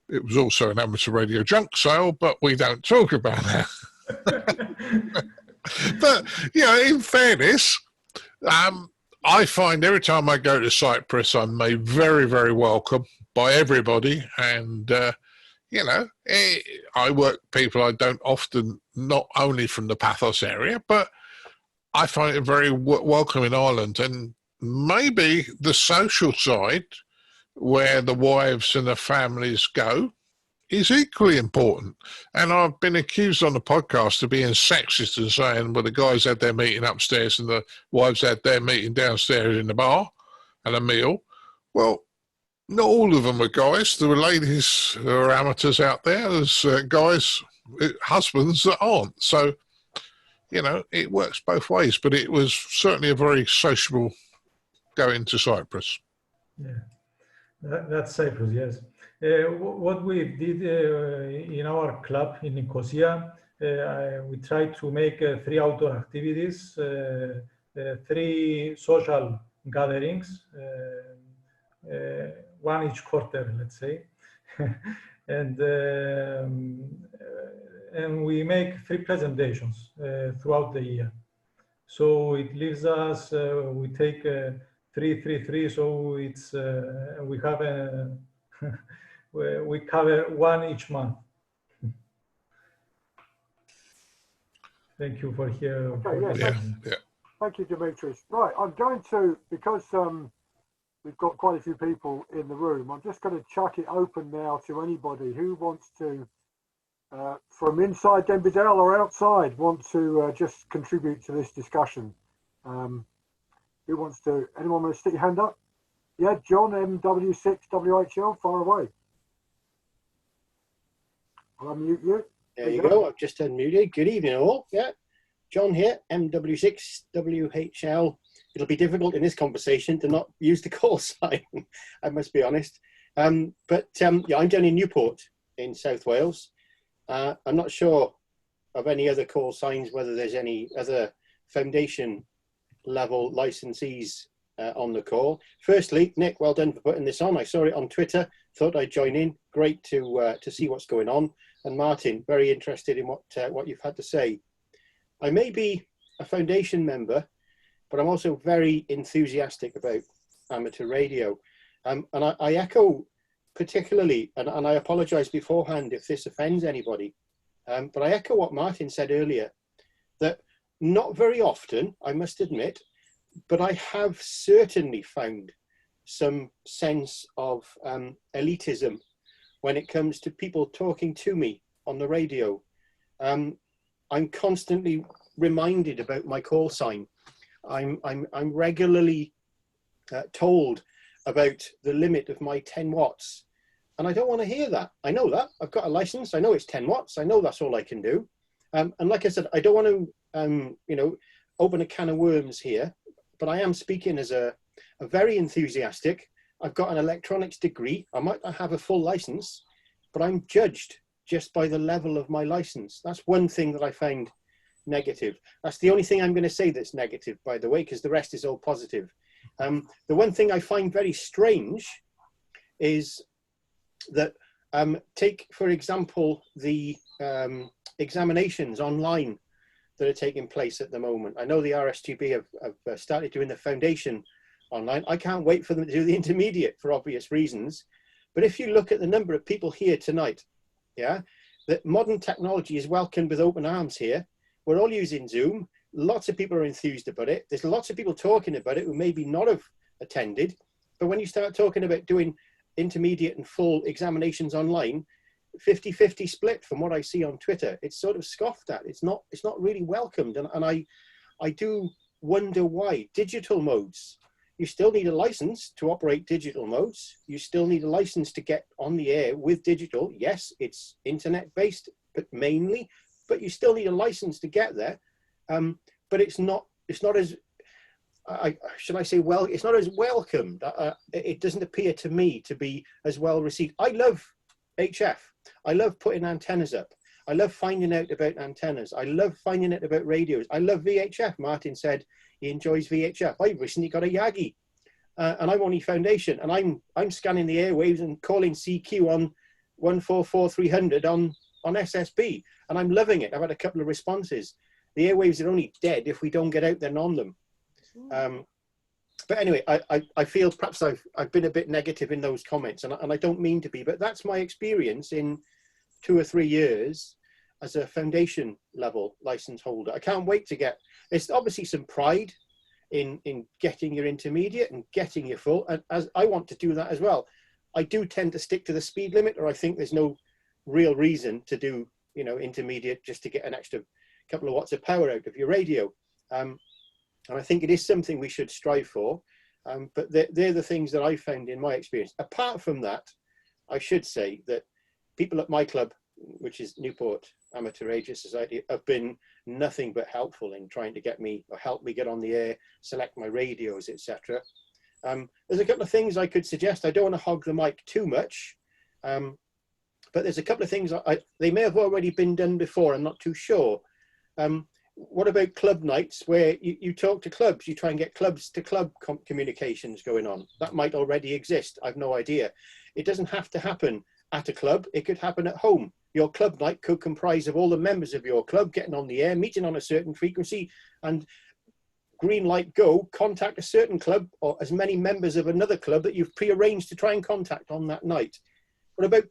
It was also an amateur radio junk sale, but we don't talk about that. But, in fairness, I find every time I go to Cyprus, I'm made very, very welcome by everybody. And, I work people I don't often, not only from the Paphos area, but I find it a very welcoming island. And maybe the social side, where the wives and the families go, is equally important. And I've been accused on the podcast of being sexist and saying, well, the guys had their meeting upstairs and the wives had their meeting downstairs in the bar and a meal. Well, not all of them are guys. There were ladies who are amateurs out there. There's guys, husbands that aren't. So, you know, it works both ways. But it was certainly a very sociable going to Cyprus. Yeah, that's Cyprus, yes. What we did in our club in Nicosia, we tried to make 3 outdoor activities, 3 social gatherings, 1 each quarter, let's say, and we make 3 presentations throughout the year. So it leaves us, we take 3, so it's we have a we cover 1 each month. Thank you for here. Okay, Thank you, Dimitris. Right, I'm going to, because we've got quite a few people in the room, I'm just going to chuck it open now to anybody who wants to, from inside Denby Dale or outside, want to just contribute to this discussion. Who wants to, anyone want to stick your hand up? Yeah, John, MW6WHL, far away. I'll unmute you. There you go. I've just unmuted. Good evening, all. Yeah, John here, MW6WHL. It'll be difficult in this conversation to not use the call sign, I must be honest. Yeah, I'm down in Newport in South Wales. I'm not sure of any other call signs, whether there's any other foundation level licensees on the call. Firstly, Nick, well done for putting this on. I saw it on Twitter, thought I'd join in. Great to see what's going on. And Martin, very interested in what you've had to say. I may be a foundation member, but I'm also very enthusiastic about amateur radio. And I echo particularly, and I apologize beforehand if this offends anybody, but I echo what Martin said earlier, that not very often, I must admit, but I have certainly found some sense of elitism when it comes to people talking to me on the radio. I'm constantly reminded about my call sign. I'm regularly told about the limit of my 10 watts. And I don't want to hear that. I know that. I've got a license. I know it's 10 watts. I know that's all I can do. And like I said, I don't want to, open a can of worms here, but I am speaking as a very enthusiastic. I've got an electronics degree. I might not have a full license, but I'm judged just by the level of my license. That's one thing that I find negative. That's the only thing I'm going to say that's negative, by the way, because the rest is all positive. The one thing I find very strange is that take, for example, the examinations online that are taking place at the moment. I know the RSGB have started doing the foundation online. I can't wait for them to do the intermediate for obvious reasons. But if you look at the number of people here tonight, yeah, that modern technology is welcomed with open arms here. We're all using Zoom. Lots of people are enthused about it. There's lots of people talking about it who maybe not have attended. But when you start talking about doing intermediate and full examinations online, 50-50 split from what I see on Twitter. It's sort of scoffed at. It's not really welcomed. And I do wonder why. Digital modes, you still need a license to operate digital modes. You still need a license to get on the air with digital. Yes, it's internet based, but mainly, but you still need a license to get there. But it's not as, should I say, well, it's not as welcomed. It doesn't appear to me to be as well received. I love HF. I love putting antennas up. I love finding out about antennas. I love finding out about radios. I love VHF. Martin said he enjoys VHF. I recently got a Yagi, and I'm only foundation, and I'm scanning the airwaves and calling CQ on 144-300 on SSB, and I'm loving it. I've had a couple of responses. The airwaves are only dead if we don't get out there on them. But anyway, I feel perhaps I've been a bit negative in those comments, and I don't mean to be, but that's my experience in 2 or 3 years as a foundation level license holder. I can't wait to get, it's obviously some pride in getting your intermediate and getting your full, and as I want to do that as well. I do tend to stick to the speed limit, or I think there's no real reason to do, you know, intermediate just to get an extra couple of watts of power out of your radio. And I think it is something we should strive for. But they're the things that I found in my experience. Apart from that, I should say that people at my club, which is Newport Amateur Radio Society, have been nothing but helpful in trying to get me, or help me get on the air, select my radios, etc. There's a couple of things I could suggest. I don't want to hog the mic too much, but there's a couple of things they may have already been done before. I'm not too sure. What about club nights where you talk to clubs, you try and get clubs to club communications going on? That might already exist. I've no idea. It doesn't have to happen at a club. It could happen at home. Your club night could comprise of all the members of your club getting on the air, meeting on a certain frequency, and green light go, contact a certain club or as many members of another club that you've prearranged to try and contact on that night. What about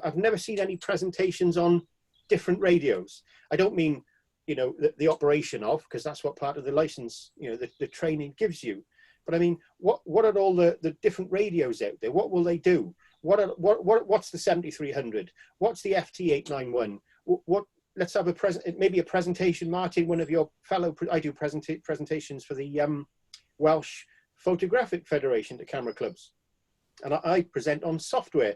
I've never seen any presentations on different radios. I don't mean, you know, the operation of, because that's what part of the license, you know, the training gives you. But I mean, what are all the different radios out there? What will they do? What's the 7300? What's the FT891? Let's have maybe a presentation, Martin, one of your fellow, I do presentations for the Welsh Photographic Federation to camera clubs. And I present on software.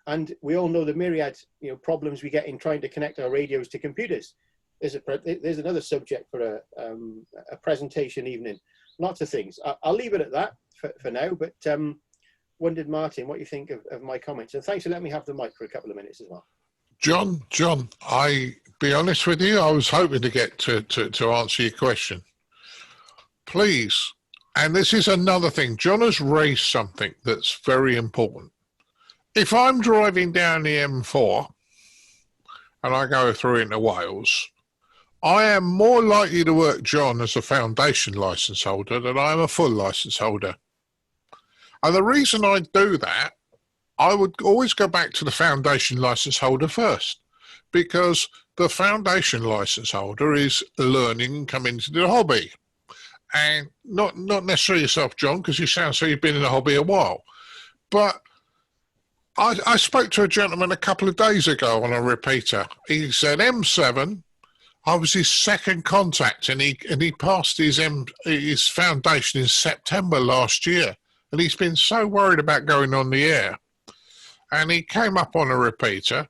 And we all know the myriad, you know, problems we get in trying to connect our radios to computers. There's another subject for a presentation evening. Lots of things. I'll leave it at that for now, but wondered, Martin, what you think of my comments. And thanks for letting me have the mic for a couple of minutes as well. John, I be honest with you, I was hoping to get to answer your question. Please, and this is another thing, John has raised something that's very important. If I'm driving down the M4 and I go through into Wales, I am more likely to work John as a foundation licence holder than I am a full licence holder. And the reason I do that, I would always go back to the foundation licence holder first, because the foundation licence holder is learning and coming into the hobby. And not necessarily yourself, John, because you sound so you've been in the hobby a while. But I spoke to a gentleman a couple of days ago on a repeater. He said M7, I was his second contact, and he passed his foundation in September last year. And he's been so worried about going on the air. And he came up on a repeater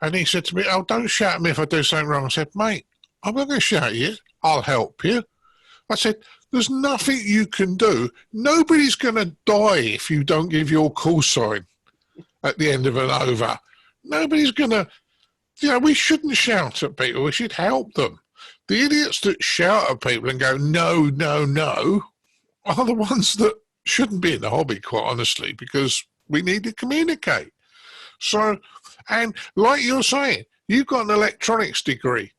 and he said to me, "Oh, don't shout at me if I do something wrong." I said, "Mate, I'm not going to shout at you. I'll help you." I said, "There's nothing you can do. Nobody's going to die if you don't give your call sign at the end of an over. Nobody's going to, you know, we shouldn't shout at people. We should help them. The idiots that shout at people and go, no, no, no, are the ones that shouldn't be in the hobby, quite honestly, because we need to communicate." So, and like you're saying, you've got an electronics degree.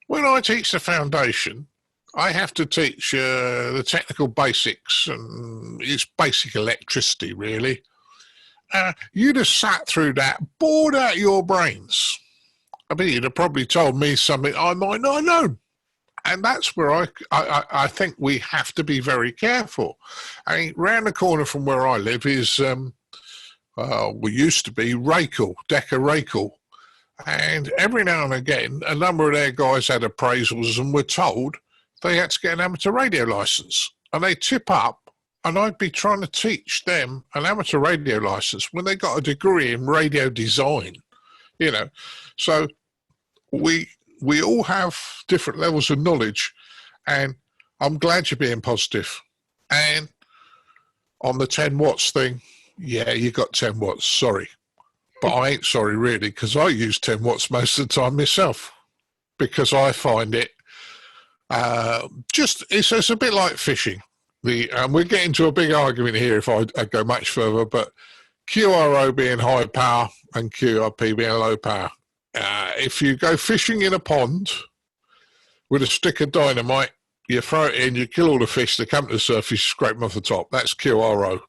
When I teach the foundation, I have to teach the technical basics, and it's basic electricity, really. You'd have sat through that, bored out your brains. I mean, you'd have probably told me something I might not have known. And that's where I think we have to be very careful. I mean, round the corner from where I live is, we used to be Decca Rakel. And every now and again, a number of their guys had appraisals and were told they had to get an amateur radio license. And they tip up, and I'd be trying to teach them an amateur radio license when they got a degree in radio design, you know. So we all have different levels of knowledge, and I'm glad you're being positive. And on the 10 watts thing, yeah, you got 10 watts, sorry. But I ain't sorry, really, because I use 10 watts most of the time myself, because I find it it's a bit like fishing. We're getting to a big argument here if I go much further, but QRO being high power and QRP being low power. If you go fishing in a pond with a stick of dynamite, you throw it in, you kill all the fish, they come to the surface, you scrape them off the top. That's QRO.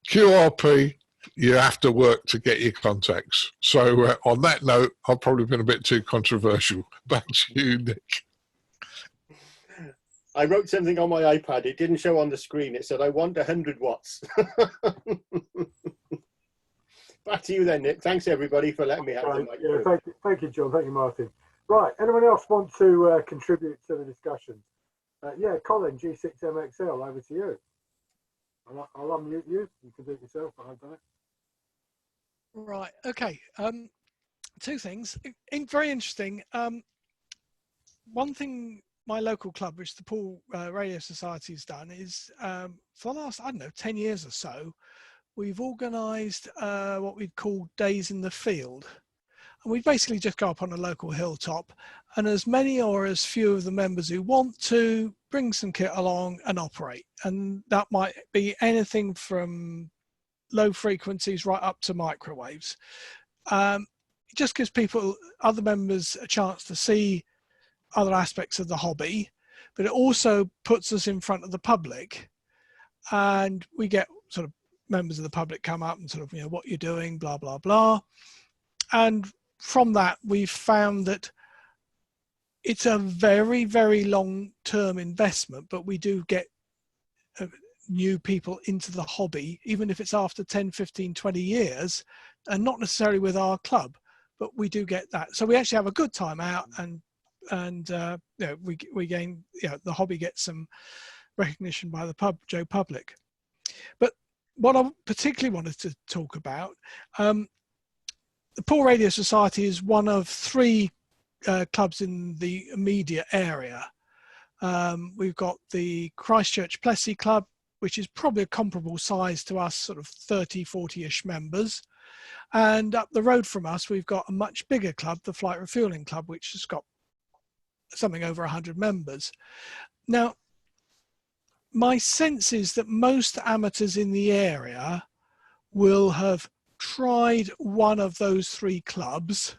QRP, you have to work to get your contacts. So on that note, I've probably been a bit too controversial. Back to you, Nick. I wrote something on my iPad. It didn't show on the screen. It said, "I want 100 watts." Back to you then, Nick. Thanks everybody for letting me have the mic. Yeah, thank you, John. Thank you, Martin. Right, anyone else want to contribute to the discussion? Yeah, Colin, G6MXL, over to you. I'll unmute you. You can do it yourself, but I've done it. Right, okay. Two things. Very interesting. One thing my local club, which the Poole Radio Society has done, is for the last, I don't know, 10 years or so, we've organised what we'd call days in the field. And we basically just go up on a local hilltop, and as many or as few of the members who want to bring some kit along and operate. And that might be anything from low frequencies right up to microwaves. It just gives other members a chance to see other aspects of the hobby, but it also puts us in front of the public, and we get sort of members of the public come up and sort of, what you're doing, blah, blah, blah. And from that, we've found that it's a very, very long-term investment, but we do get new people into the hobby, even if it's after 10, 15, 20 years, and not necessarily with our club, but we do get that. So we actually have a good time out, and we gain, the hobby gets some recognition by the Joe public. But what I particularly wanted to talk about, the Poole Radio Society is one of 3 clubs in the immediate area. We've got the Christchurch Plessy Club, which is probably a comparable size to us, sort of 30, 40-ish members. And up the road from us, we've got a much bigger club, the Flight Refuelling Club, which has got something over 100 members. Now, my sense is that most amateurs in the area will have tried one of those 3 clubs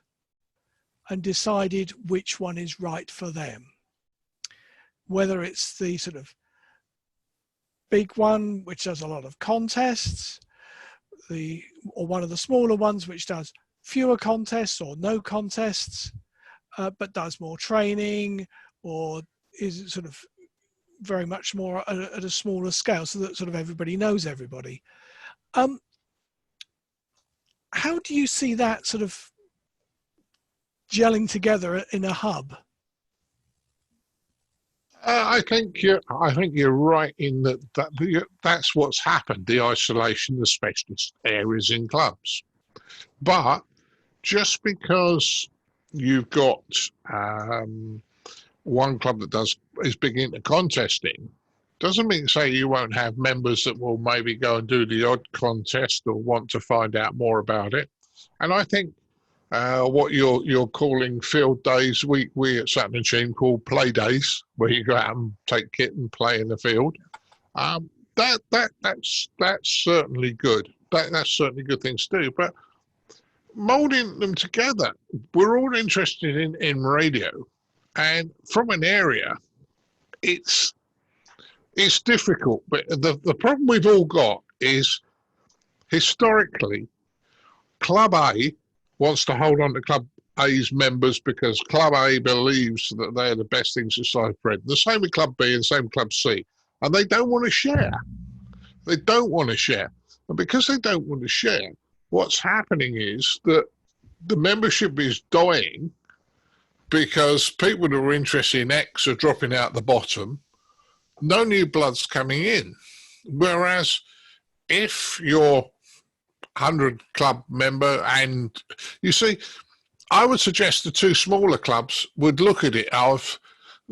and decided which one is right for them. Whether it's the sort of big one, which does a lot of contests, or one of the smaller ones, which does fewer contests or no contests, but does more training, or is sort of very much more at a smaller scale, so that sort of everybody knows everybody. How do you see that sort of gelling together in a hub? I think you're right in that's what's happened, the isolation of specialist areas in clubs. But just because you've got one club that is big into contesting, doesn't mean to say you won't have members that will maybe go and do the odd contest or want to find out more about it. And I think what you're calling field days, we at Sutton and Sheen call play days, where you go out and take kit and play in the field. That's certainly good. That's certainly a good thing to do. But moulding them together, we're all interested in radio, and from an area, it's difficult. But the problem we've all got is, historically, Club A wants to hold on to Club A's members because Club A believes that they're the best things since sliced bread. The same with Club B and same with Club C. And they don't want to share. They don't want to share. And because they don't want to share, what's happening is that the membership is dying because people who are interested in X are dropping out the bottom. No new blood's coming in. Whereas if you're 100 club member, and you see, I would suggest the 2 smaller clubs would look at it of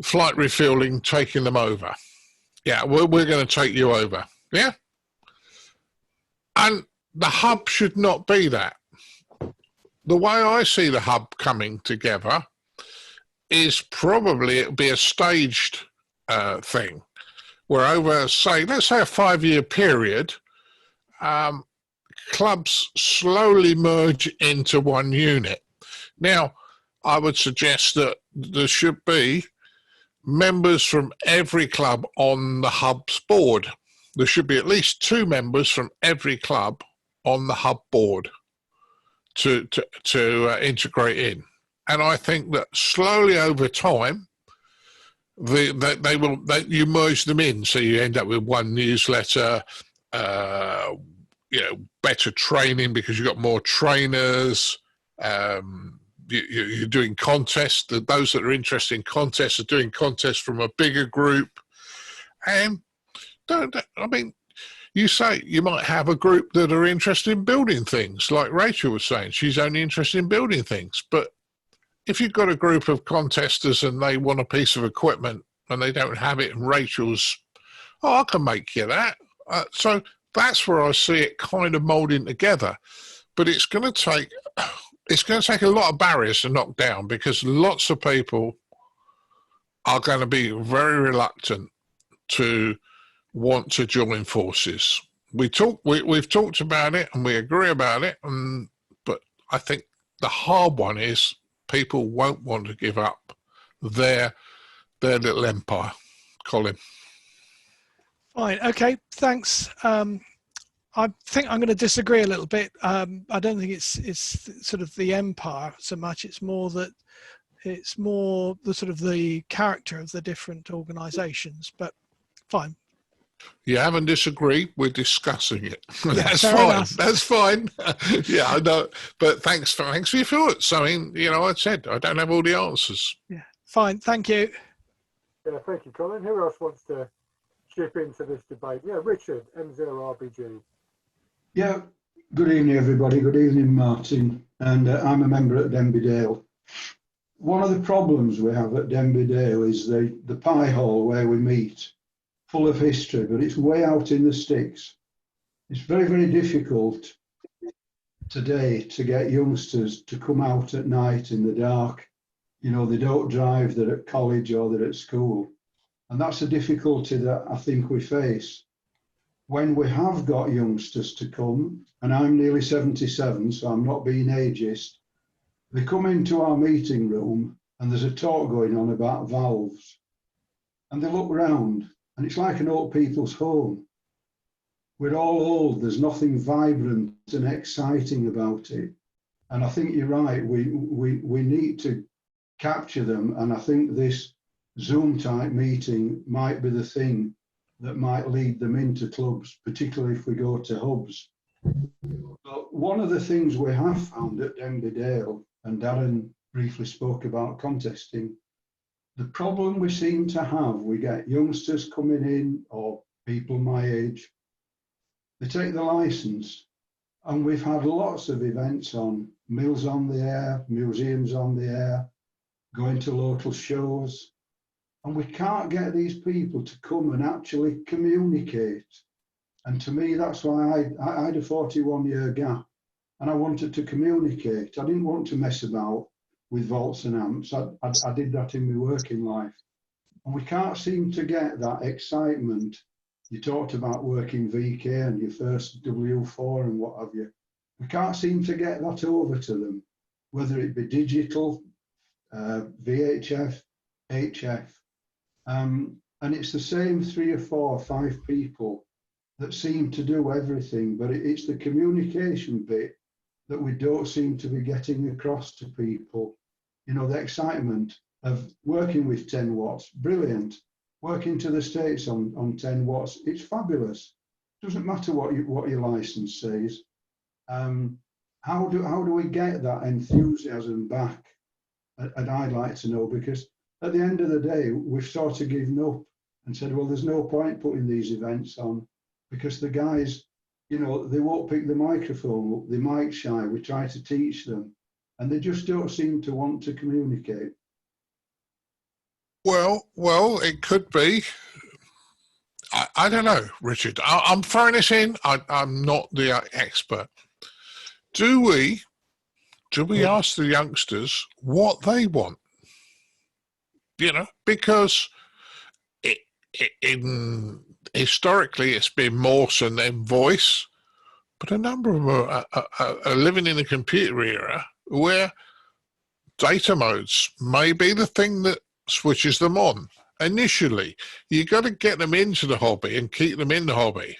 Flight Refuelling taking them over. Yeah, we're going to take you over. Yeah. And the hub should not be that. The way I see the hub coming together is probably it'll be a staged thing, where over, let's say a 5-year period, clubs slowly merge into one unit. Now, I would suggest that there should be members from every club on the hub's board. There should be at least 2 members from every club on the hub board to integrate in. And I think that slowly over time, you merge them in, so you end up with one newsletter, better training because you've got more trainers. You're doing contests. Those that are interested in contests are doing contests from a bigger group. And you say you might have a group that are interested in building things, like Rachel was saying. She's only interested in building things. But if you've got a group of contesters and they want a piece of equipment and they don't have it, and Rachel's, I can make you that. So that's where I see it kind of moulding together. But it's going to take a lot of barriers to knock down, because lots of people are going to be very reluctant to want to join forces. We've talked about it and we agree about it, but I think the hard one is people won't want to give up their little empire. Colin. Fine. Okay. Thanks. I think I'm going to disagree a little bit. I don't think it's sort of the empire so much. It's more the sort of the character of the different organisations. But fine. You haven't disagreed. We're discussing it. Yeah, That's fine. enough. That's fine. Yeah, I know. But thanks for your thoughts. I mean, I said I don't have all the answers. Yeah. Fine. Thank you. Yeah. Thank you, Colin. Who else wants to chip into this debate? Yeah, Richard, M0RBG. Yeah, good evening, everybody. Good evening, Martin. And I'm a member at Denby Dale. One of the problems we have at Denby Dale is the pie hall where we meet, full of history, but it's way out in the sticks. It's very, very difficult today to get youngsters to come out at night in the dark. They don't drive, they're at college or they're at school. And that's a difficulty that I think we face. When we have got youngsters to come, and I'm nearly 77, so I'm not being ageist, they come into our meeting room and there's a talk going on about valves. And they look round and it's like an old people's home. We're all old, there's nothing vibrant and exciting about it. And I think you're right, we need to capture them, and I think this Zoom type meeting might be the thing that might lead them into clubs, particularly if we go to hubs. But one of the things we have found at Denby Dale, and Darran briefly spoke about contesting, the problem we seem to have, we get youngsters coming in, or people my age, they take the license, and we've had lots of events on, mills on the air, museums on the air, going to local shows, and we can't get these people to come and actually communicate. And to me, that's why I had a 41-year gap, and I wanted to communicate. I didn't want to mess about with volts and amps. I did that in my working life. And we can't seem to get that excitement. You talked about working VK and your first W4 and what have you. We can't seem to get that over to them, whether it be digital, VHF, HF. And it's the same 3 or 4 or 5 people that seem to do everything, but it's the communication bit that we don't seem to be getting across to people. The excitement of working with 10 watts, brilliant. Working to the States on 10 watts, it's fabulous. Doesn't matter what your license says. How do we get that enthusiasm back? And I'd like to know, because at the end of the day, we've sort of given up and said, well, there's no point putting these events on, because the guys, they won't pick the microphone up, they're mic shy, we try to teach them, and they just don't seem to want to communicate. Well, it could be. I don't know, Richard. I'm throwing this in. I'm not the expert. Do we ask the youngsters what they want? Because historically it's been Morse and then voice, but a number of them are living in the computer era where data modes may be the thing that switches them on. Initially, you got to get them into the hobby and keep them in the hobby.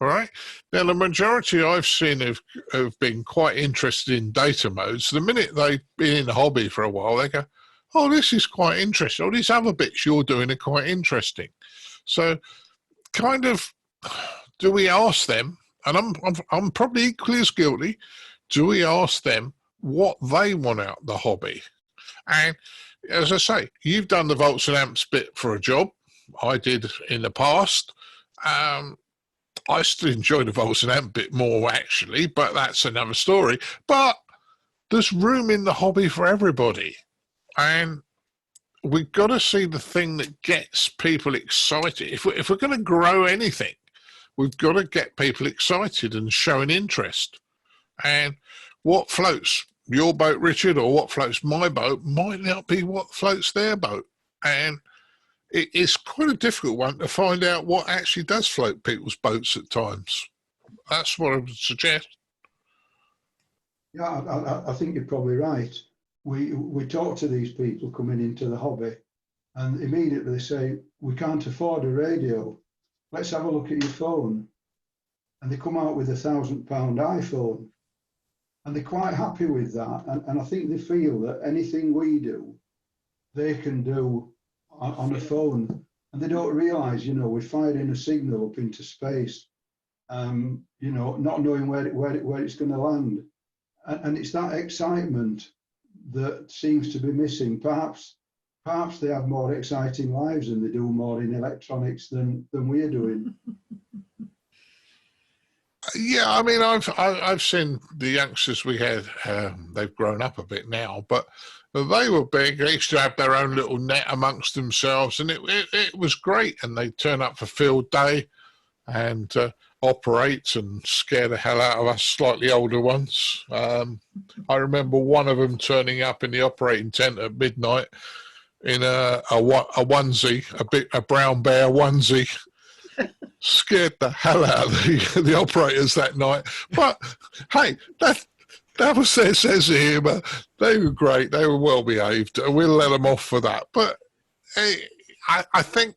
All right. Now, the majority I've seen have been quite interested in data modes. The minute they've been in the hobby for a while, they go, oh, this is quite interesting. All these other bits you're doing are quite interesting. So kind of, do we ask them and I'm probably equally as guilty, do we ask them what they want out the hobby? And as I say, you've done the volts and amps bit for a job. I did in the past. I still enjoy the volts and amp bit more, actually, but that's another story. But there's room in the hobby for everybody. And we've got to see the thing that gets people excited. If we're going to grow anything, we've got to get people excited and showing interest. And what floats your boat, Richard, or what floats my boat might not be what floats their boat. And it's quite a difficult one to find out what actually does float people's boats at times. That's what I would suggest. Yeah, I think you're probably right. We talk to these people coming into the hobby, and immediately they say, we can't afford a radio. Let's have a look at your phone. And they come out with £1,000 iPhone. And they're quite happy with that. And I think they feel that anything we do, they can do on a phone. And they don't realise, we're firing a signal up into space, not knowing where it's going to land. And it's that excitement that seems to be missing. Perhaps they have more exciting lives and they do more in electronics than we're doing. Yeah, I mean, I've seen the youngsters we had. They've grown up a bit now, but they were big. They used to have their own little net amongst themselves, and it was great. And they'd turn up for field day and operate and scare the hell out of us slightly older ones. I remember one of them turning up in the operating tent at midnight in a onesie, a brown bear onesie. Scared the hell out of the operators that night. But hey, that was their sense of humour. They were great. They were well behaved. We'll let them off for that. But I think,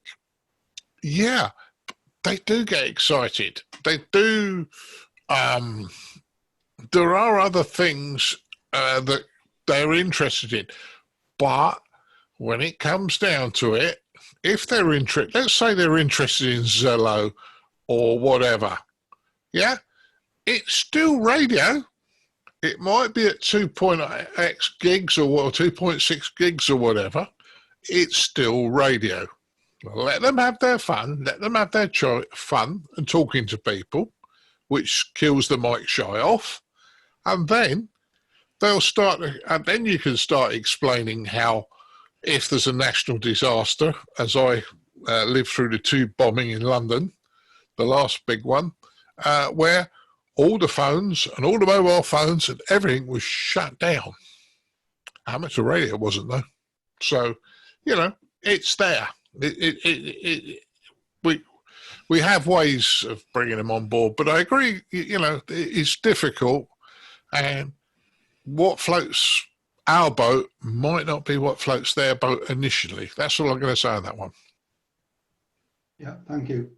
yeah, they do get excited. They do. There are other things that they're interested in. But when it comes down to it, if they're interested, let's say they're interested in Zello or whatever, yeah, it's still radio. It might be at 2.x gigs or 2.6 gigs or whatever. It's still radio. Let them have their fun. Let them have their fun and talking to people, which kills the mic shy off. And then they'll start, and then you can start explaining how, if there's a national disaster, as I lived through the tube bombing in London, the last big one, where all the phones and all the mobile phones and everything was shut down. Amateur radio wasn't, though. So, it's there. We have ways of bringing them on board, but I agree, it's difficult, and what floats our boat might not be what floats their boat initially. That's all I'm going to say on that one. Yeah, thank you.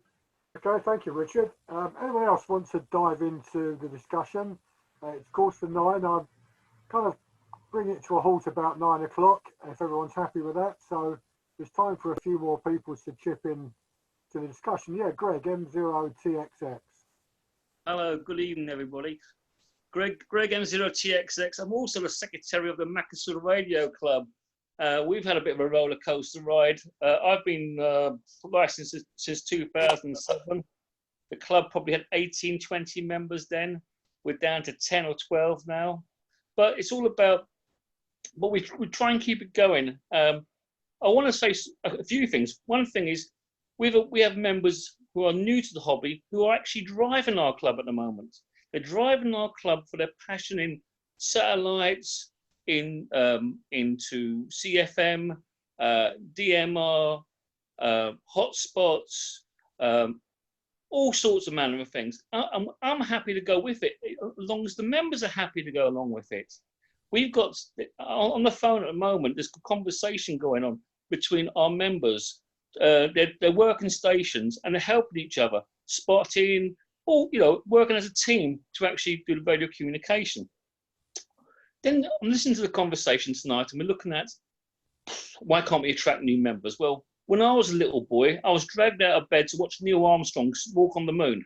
Okay, thank you, Richard. Anyone else want to dive into the discussion? It's 9:15. I'm kind of bringing it to a halt about 9 o'clock, if everyone's happy with that. So there's time for a few more people to chip in to the discussion. Yeah, Greg, M0TXX. Hello, good evening, everybody. Greg M0TXX. I'm also the secretary of the Macclesfield Radio Club. We've had a bit of a roller coaster ride. I've been licensed since 2007. The club probably had 18, 20 members then. We're down to 10 or 12 now. But it's all about, but we try and keep it going. I want to say a few things. One thing is we have members who are new to the hobby who are actually driving our club at the moment. They're driving our club for their passion in satellites, into CFM, DMR, hotspots, all sorts of manner of things. I'm happy to go with it, as long as the members are happy to go along with it. We've got, on the phone at the moment, there's a conversation going on between our members. They're working stations and they're helping each other, spotting, or working as a team to actually do the radio communication. Then I'm listening to the conversation tonight and we're looking at why can't we attract new members? Well, when I was a little boy, I was dragged out of bed to watch Neil Armstrong walk on the moon.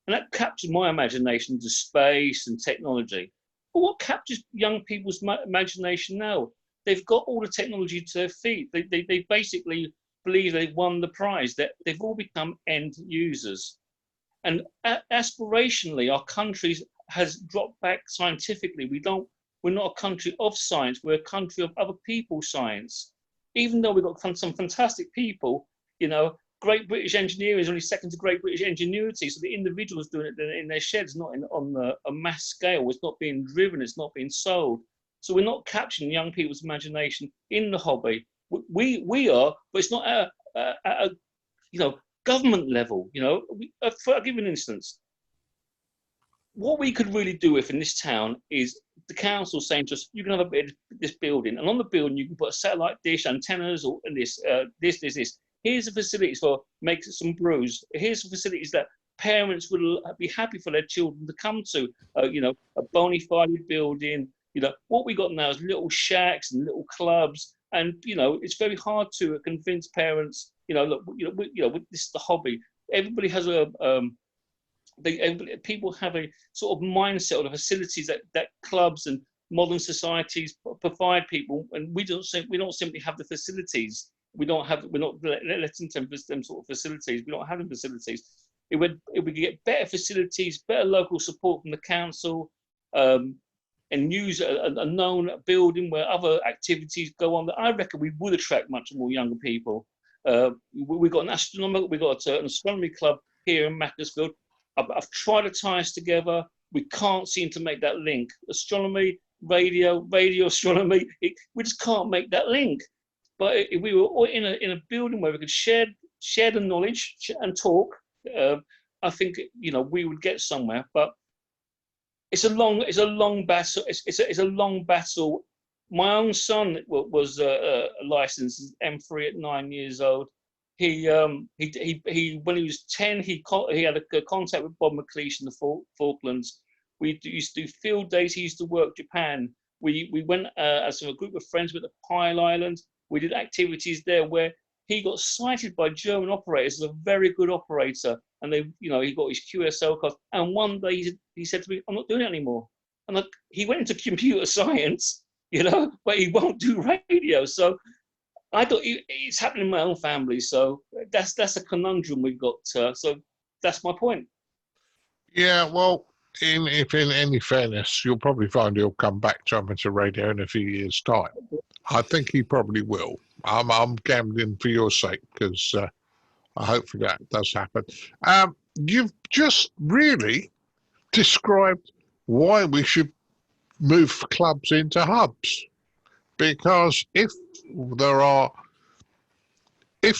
And that captured my imagination to space and technology. But what captures young people's imagination now? They've got all the technology to their feet. They basically believe they've won the prize, that they've all become end users. And aspirationally, our country has dropped back scientifically. We're not a country of science, we're a country of other people's science. Even though we've got some fantastic people, you know, Great British engineering is only second to Great British ingenuity. So the individuals doing it in their sheds, not on a mass scale. It's not being driven, it's not being sold. So we're not capturing young people's imagination in the hobby. We are, but it's not at a you know, government level. You know, I'll give you an instance. What we could really do if in this town is the council saying to us, you can have a bit of this building, and on the building you can put a satellite dish, antennas, or this. Here's the facilities for making some brews. Here's the facilities that parents would be happy for their children to come to. You know, a bona fide building. You know, what we got now is little shacks and little clubs, and you know, it's very hard to convince parents. You know, look, this is the hobby. Everybody has people have a sort of mindset of the facilities that clubs and modern societies provide people, and we don't simply have the facilities. We're not letting them sort of facilities. We don't have the facilities. It would get better facilities, better local support from the council, and use a known building where other activities go on. I reckon we would attract much more younger people. We've got we've got an astronomy club here in Macclesfield. I've tried to tie us together. We can't seem to make that link. Astronomy, radio astronomy. We just can't make that link. But if we were all in a building where we could share the knowledge and talk, I think, you know, we would get somewhere. But it's a long battle. It's a long battle. My own son was licensed M3 at 9 years old. He when he was 10, he had a contact with Bob McLeish in the Falklands. We used to do field days. He used to work Japan. We went as a group of friends with the Pile Island. We did activities there where he got cited by German operators as a very good operator, and he got his QSL card. And one day he said to me, "I'm not doing it anymore." And he went into computer science, you know, but he won't do radio. So I thought it's happening in my own family. So that's a conundrum we've got. So that's my point. Yeah, well, if in any fairness, you'll probably find he'll come back to amateur radio in a few years' time. I think he probably will. I'm gambling for your sake because I hope that does happen. You've just really described why we should move clubs into hubs, because if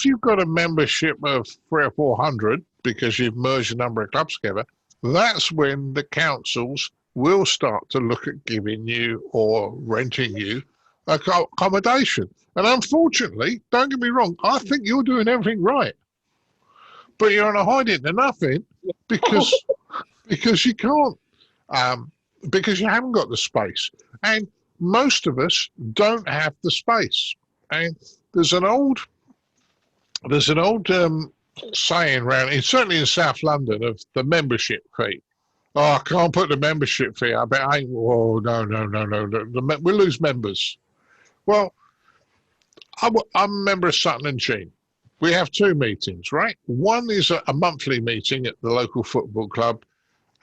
you've got a membership of 300 or 400 because you've merged a number of clubs together, that's when the councils will start to look at giving you or renting you accommodation. And unfortunately, don't get me wrong, I think you're doing everything right, but you're on a hide into nothing because you can't, because you haven't got the space, and most of us don't have the space. And there's an old saying around, certainly in South London, of the membership fee. Oh, I can't put the membership fee. I bet I ain't. Oh, no. We'll lose members. Well, I'm a member of Sutton and Sheen. We have two meetings, right? One is a monthly meeting at the local football club,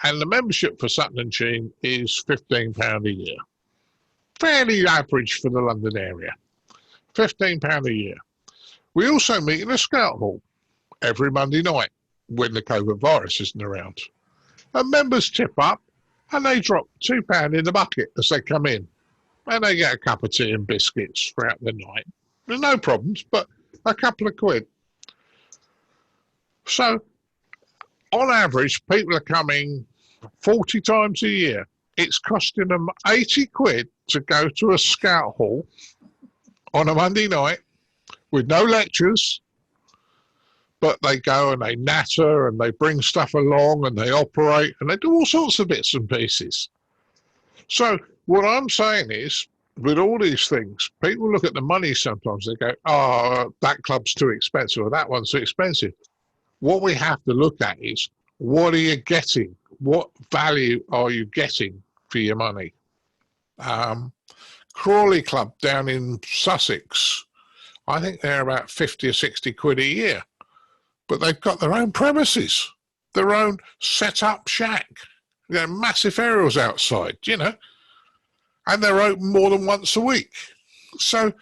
and the membership for Sutton and Sheen is £15 a year. Fairly average for the London area. £15 a year. We also meet in a scout hall every Monday night when the COVID virus isn't around. And members tip up and they drop £2 in the bucket as they come in. And they get a cup of tea and biscuits throughout the night. There's no problems, but a couple of quid. So, on average, people are coming 40 times a year. It's costing them 80 quid to go to a scout hall on a Monday night with no lectures, but they go and they natter and they bring stuff along and they operate and they do all sorts of bits and pieces. So what I'm saying is, with all these things, people look at the money sometimes, they go, oh, that club's too expensive or that one's too expensive. What we have to look at is, what are you getting? What value are you getting for your money? Crawley Club down in Sussex, I think they're about 50 or 60 quid a year, but they've got their own premises, their own set-up shack, massive aerials outside, and they're open more than once a week. So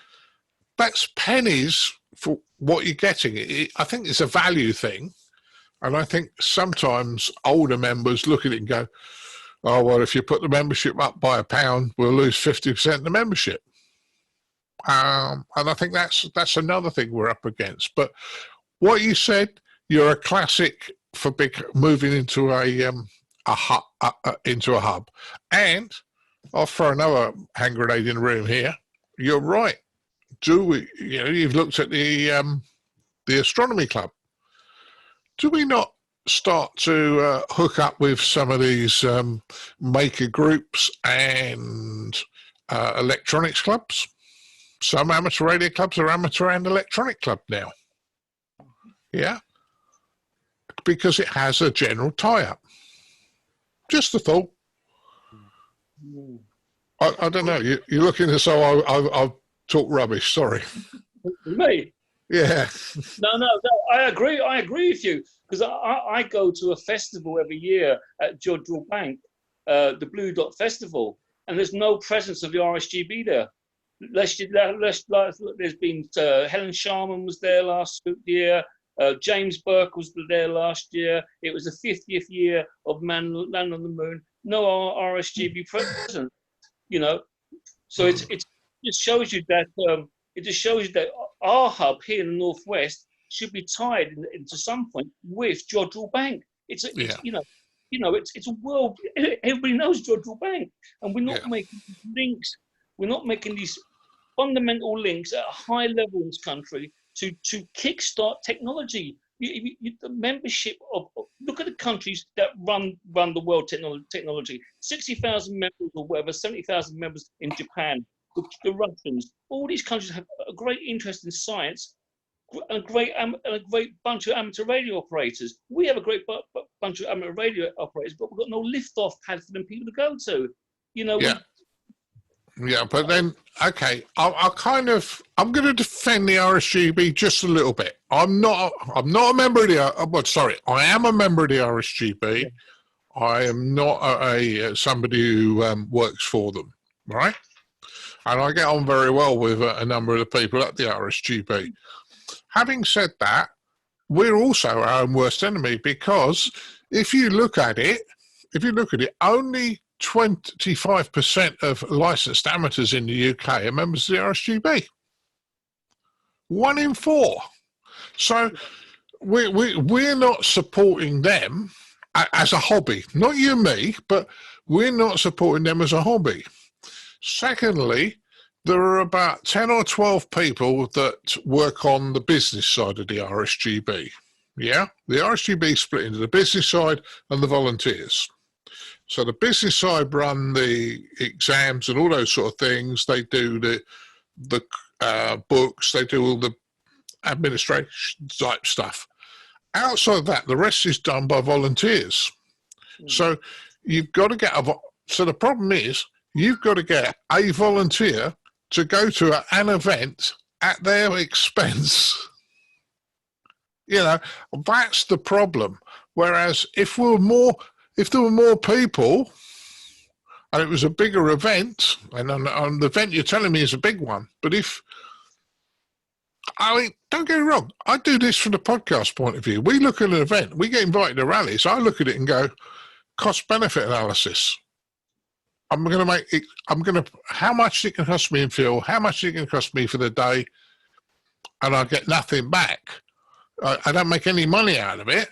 that's pennies for what you're getting. I think it's a value thing, and I think sometimes older members look at it and go, oh, well, if you put the membership up by £1, we'll lose 50% of the membership. And I think that's another thing we're up against. But what you said, you're a classic for moving into a hub. And I'll throw another hand grenade in the room here. You're right. You've looked at the astronomy club. Do we not start to hook up with some of these maker groups and electronics clubs? Some amateur radio clubs are amateur and electronic club now. Yeah, because it has a general tie-up. Just a thought. I don't know. You're looking as though I've talked rubbish. Sorry. Me? Yeah. No. I agree. I agree with you, because I go to a festival every year at Jodrell Bank, the Blue Dot Festival, and there's no presence of the RSGB there. There's been Helen Sharman was there last year. James Burke was there last year. It was the 50th year of Man Land on the Moon. No RSGB present. So it just shows you that our hub here in the Northwest should be tied into some point with Jodrell Bank. It's a world. Everybody knows Jodrell Bank, and we're not making links. We're not making these fundamental links at a high level in this country to kickstart technology. The membership of look at the countries that run the world technology. 60,000 members or whatever, 70,000 members in Japan. The Russians. All these countries have a great interest in science. A great bunch of amateur radio operators. We have a great bunch of amateur radio operators, but we've got no lift-off pad for them people to go to. Yeah, but then, okay, I'm going to defend the RSGB just a little bit. I'm not a member of I am a member of the RSGB. Yeah. I am not somebody who works for them, right? And I get on very well with a number of the people at the RSGB. Having said that, we're also our own worst enemy, because if you look at it, only 25% of licensed amateurs in the UK are members of the RSGB. 1 in 4. So we're not supporting them as a hobby. Not you and me, but we're not supporting them as a hobby. Secondly, there are about 10 or 12 people that work on the business side of the RSGB. Yeah? The RSGB split into the business side and the volunteers. So the business side run the exams and all those sort of things. They do the books. They do all the administration type stuff. Outside of that, the rest is done by volunteers. So you've got to get so the problem is you've got to get a volunteer to go to an event at their expense. That's the problem. Whereas if there were more people and it was a bigger event, and the event you're telling me is a big one, but don't get me wrong, I do this from the podcast point of view. We look at an event, we get invited to rallies, I look at it and go, cost-benefit analysis. how much is it going to cost me in fuel, how much is it going to cost me for the day, and I get nothing back. I don't make any money out of it.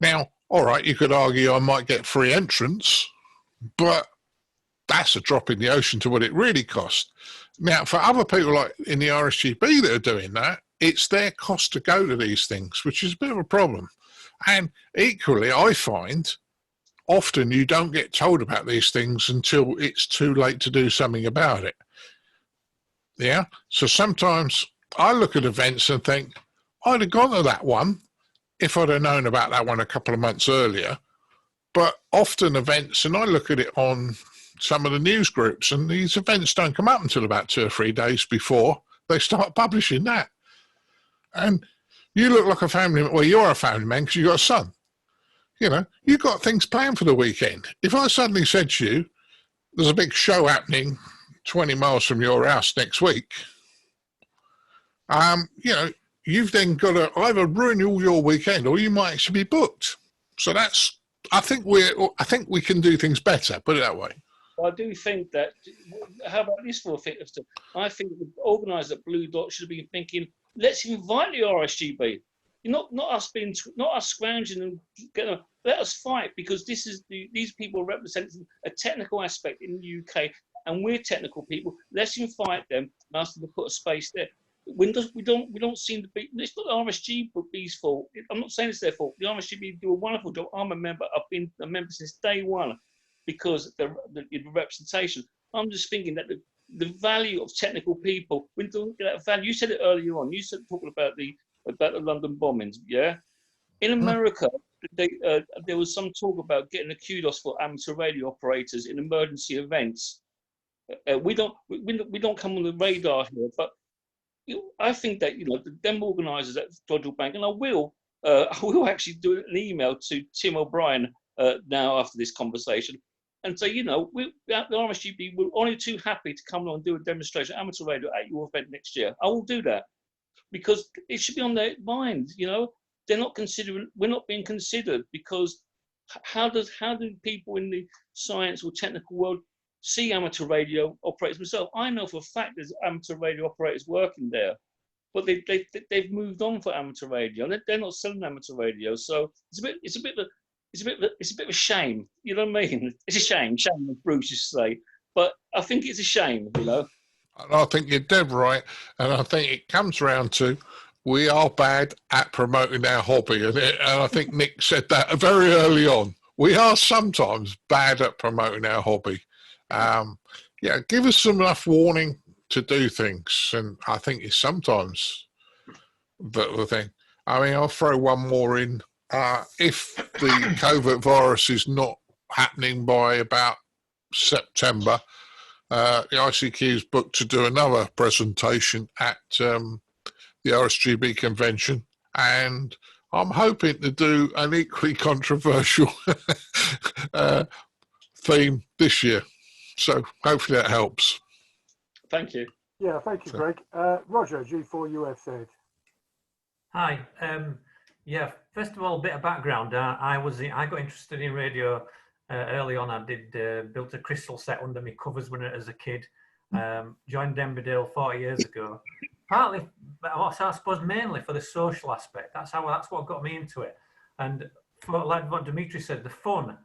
Now, all right, you could argue I might get free entrance, but that's a drop in the ocean to what it really costs. Now, for other people like in the RSGB that are doing that, it's their cost to go to these things, which is a bit of a problem. And equally, I find often you don't get told about these things until it's too late to do something about it. Yeah? So sometimes I look at events and think, I'd have gone to that one if I'd have known about that one a couple of months earlier. But often events, and I look at it on some of the news groups, and these events don't come up until about 2 or 3 days before they start publishing that. And you look like a family, well, you're a family man because you've got a son. You know, you've got things planned for the weekend. If I suddenly said to you, there's a big show happening 20 miles from your house next week, you know, you've then got to either ruin all your weekend or you might actually be booked. So that's, I think we can do things better, put it that way. I do think that, how about this for a thing? I think the organisers at Blue Dot should be thinking, let's invite the RSGB. Not us scrounging and getting. Let us fight, because these people represent a technical aspect in the UK, and we're technical people. Let's invite them and ask them to put a space there. We don't seem to be. It's not the RSGB's fault. I'm not saying it's their fault. The RSGB do a wonderful job. I'm a member. I've been a member since day one because the representation. I'm just thinking that the value of technical people. We don't get that value. You said it earlier on. You said talking about the London bombings. Yeah, in America, there was some talk about getting a kudos for amateur radio operators in emergency events. We don't come on the radar here, but I think that them organisers at Dodgell Bank, and I will actually do an email to Tim O'Brien now after this conversation, and say, the RSGB, we're only too happy to come along and do a demonstration amateur radio at your event next year. I will do that because it should be on their mind. They're not considering. We're not being considered because how do people in the science or technical world see amateur radio operators themselves? I know for a fact there's amateur radio operators working there, but they've moved on for amateur radio. They're not selling amateur radio, so it's a bit of a shame. You know what I mean? It's a shame, as Bruce used to say. But I think it's a shame, And I think you're dead right, and I think it comes round to we are bad at promoting our hobby, and I think Nick said that very early on. We are sometimes bad at promoting our hobby. Give us enough warning to do things, and I think it's sometimes the thing. I mean, I'll throw one more in. If the covert virus is not happening by about September, the ICQ is booked to do another presentation at the RSGB Convention, and I'm hoping to do an equally controversial theme this year. So hopefully that helps. Thank you. Yeah, thank you, Greg. Roger, G4UFZ. Hi. First of all, a bit of background. I got interested in radio early on. I built a crystal set under my covers as a kid. Joined Denby Dale 40 years ago. Partly, but I suppose mainly for the social aspect. That's what got me into it. And like what Dimitri said, the fun.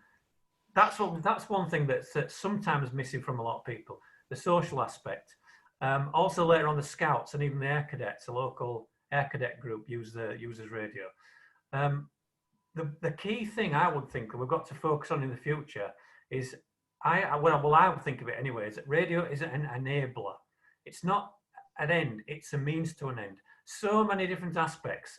That's one thing that's sometimes missing from a lot of people. The social aspect. Also later on, the Scouts and even the Air Cadets, a local Air Cadet group, uses radio. The key thing I would think we've got to focus on in the future is I would think of it anyway, is that radio is an enabler. It's not an end, it's a means to an end. So many different aspects.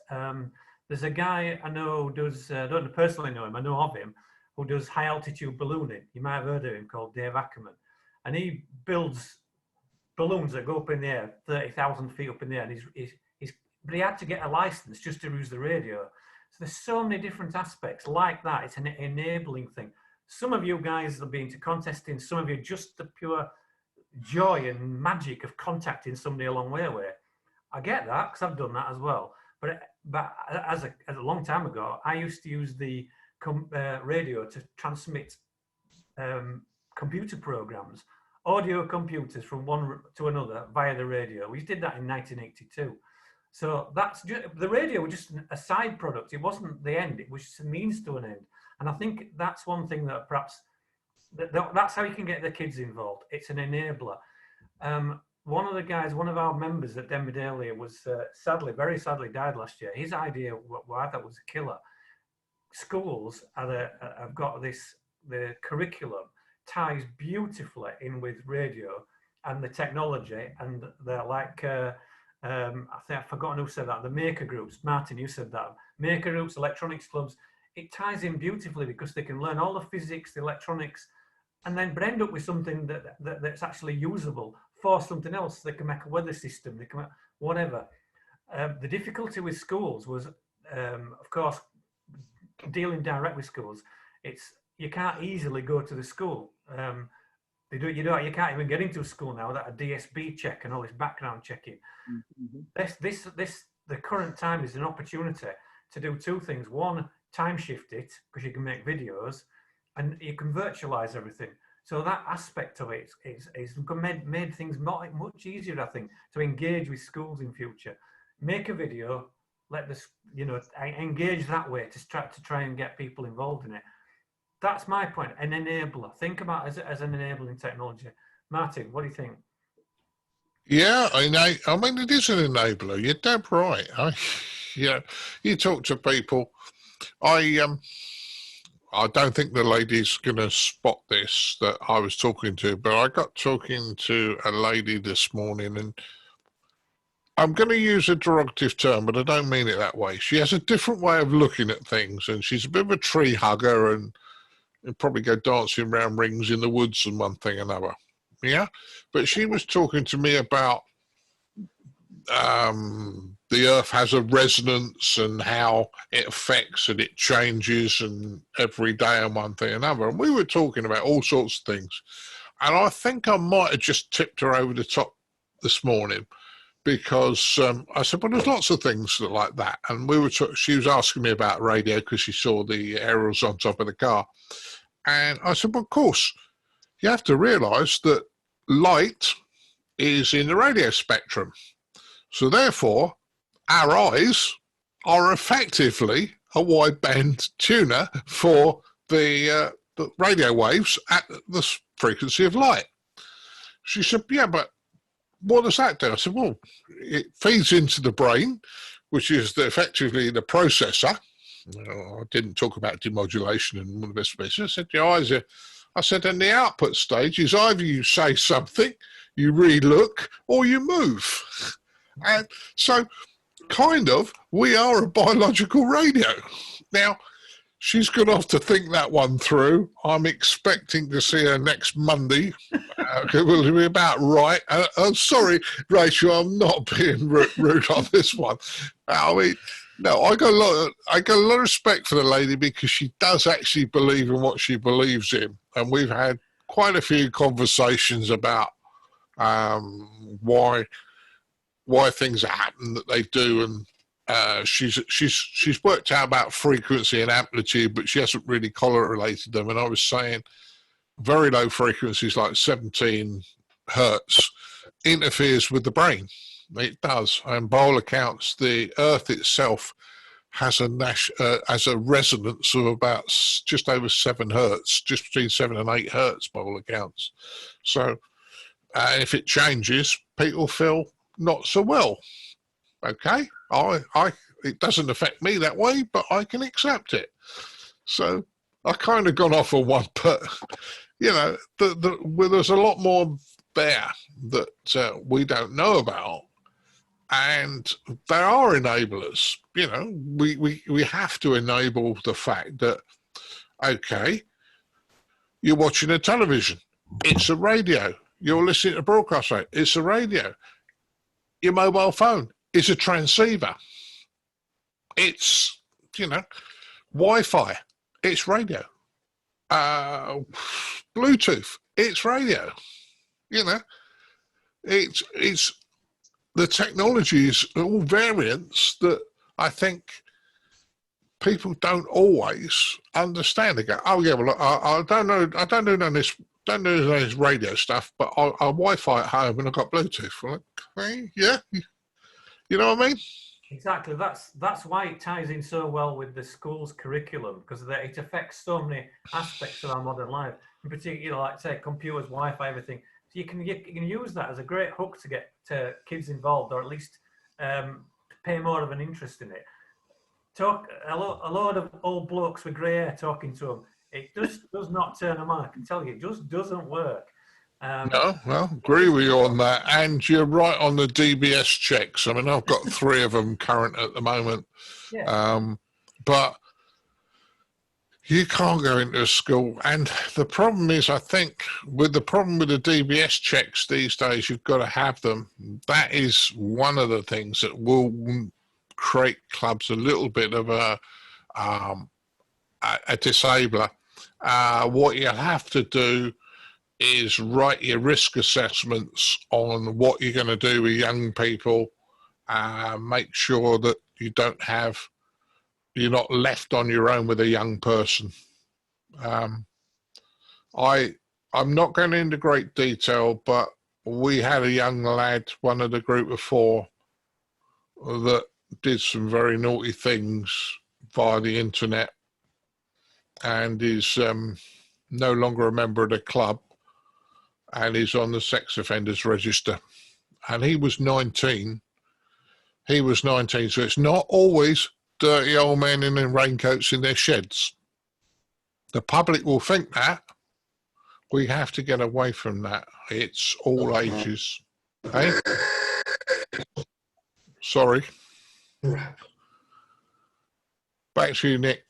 There's a guy I know who does, I don't personally know him, I know of him, who does high altitude ballooning. You might have heard of him, called Dave Ackerman. And he builds balloons that go up in the air, 30,000 feet up in the air. And but he had to get a license just to use the radio. So there's so many different aspects like that. It's an enabling thing. Some of you guys have been to contesting, some of you just the pure joy and magic of contacting somebody a long way away. I get that because I've done that as well. But as a long time ago, I used to use the radio to transmit computer programs, audio computers from one to another via the radio. We did that in 1982. So the radio was just a side product. It wasn't the end. It was just a means to an end. And I think that's one thing that perhaps, that's how you can get the kids involved. It's an enabler. One of our members at Denby Dale here was very sadly died last year. His idea, what I thought was a killer. Schools have got the curriculum ties beautifully in with radio and the technology, and they're like I think I've forgotten who said that. The maker groups. Martin, you said that. Maker groups, electronics clubs. It ties in beautifully because they can learn all the physics, the electronics, and then end up with something that's actually usable for something else. They can make a weather system. They can make whatever. The difficulty with schools was, of course, dealing direct with schools. You can't easily go to the school. You can't even get into a school now without a DSB check and all this background checking. The current time is an opportunity to do two things. One, time shift it, because you can make videos and you can virtualize everything. So that aspect of it is made things much easier, I think, to engage with schools in future. Make a video, let this, engage that way to try and get people involved in it. That's my point, an enabler. Think about it as an enabling technology. Martin, what do you think? Yeah, I mean, it is an enabler. You're damn right. You talk to people. I don't think the lady's going to spot this that I was talking to, but I got talking to a lady this morning, and I'm going to use a derogative term, but I don't mean it that way. She has a different way of looking at things, and she's a bit of a tree hugger and probably go dancing around rings in the woods and one thing and another. Yeah, but she was talking to me about the Earth has a resonance and how it affects and it changes and every day and one thing and another. And we were talking about all sorts of things. And I think I might have just tipped her over the top this morning because I said, well, there's lots of things like that. And she was asking me about radio because she saw the aerials on top of the car. And I said, well, of course, you have to realise that light is in the radio spectrum. So therefore, our eyes are effectively a wideband tuner for the radio waves at the frequency of light. She said, yeah, but what does that do? I said, well, it feeds into the brain, which is effectively the processor. I didn't talk about demodulation and all this business. I said, your eyes are... I said, and the output stage is either you say something, you re-look, or you move. And so, kind of, we are a biological radio. Now, she's gone off to think that one through. I'm expecting to see her next Monday. It will be about right. I'm sorry, Rachel, I'm not being rude on this one. I mean, no, I got a lot of respect for the lady because she does actually believe in what she believes in, and we've had quite a few conversations about why things happen that they do, and she's worked out about frequency and amplitude, but she hasn't really correlated them. And I was saying very low frequencies like 17 hertz interferes with the brain. It does, and by all accounts, the Earth itself has a resonance of about just over 7 hertz, just between 7 and 8 hertz by all accounts. So, if it changes, people feel not so well. Okay, it doesn't affect me that way, but I can accept it. So I kind of gone off on one, but there's a lot more there that we don't know about. And there are enablers. We have to enable the fact that, okay, you're watching a television, it's a radio. You're listening to broadcast radio, it's a radio. Your mobile phone is a transceiver. It's, Wi-Fi, it's radio. Bluetooth, it's radio. It's the technologies are all variants that I think people don't always understand. They go, oh yeah, well I don't know this radio stuff, but I Wi-Fi at home and I've got Bluetooth. Well, okay, yeah, you know what I mean? Exactly. That's why it ties in so well with the school's curriculum, because it affects so many aspects of our modern life. In particular, like say computers, Wi-Fi, everything. So you can use that as a great hook to get kids involved, or at least pay more of an interest in it. A load of old blokes with grey hair talking to them, it just does not turn them on. I can tell you, it just doesn't work. No, well, agree with you on that. And you're right on the DBS checks. I mean, I've got 3 of them current at the moment. Yeah. But you can't go into a school. And the problem is, I think, with the problem with the DBS checks these days, you've got to have them. That is one of the things that will create clubs a little bit of a disabler. What you'll have to do is write your risk assessments on what you're going to do with young people. Make sure that you're not left on your own with a young person. I'm not going into great detail, but we had a young lad, one of the group of 4, that did some very naughty things via the internet and is no longer a member of the club and is on the sex offenders register. And he was 19. So it's not always dirty old men in their raincoats in their sheds. The public will think that. We have to get away from that. It's all ages. Hey? Sorry. Back to you, Nick.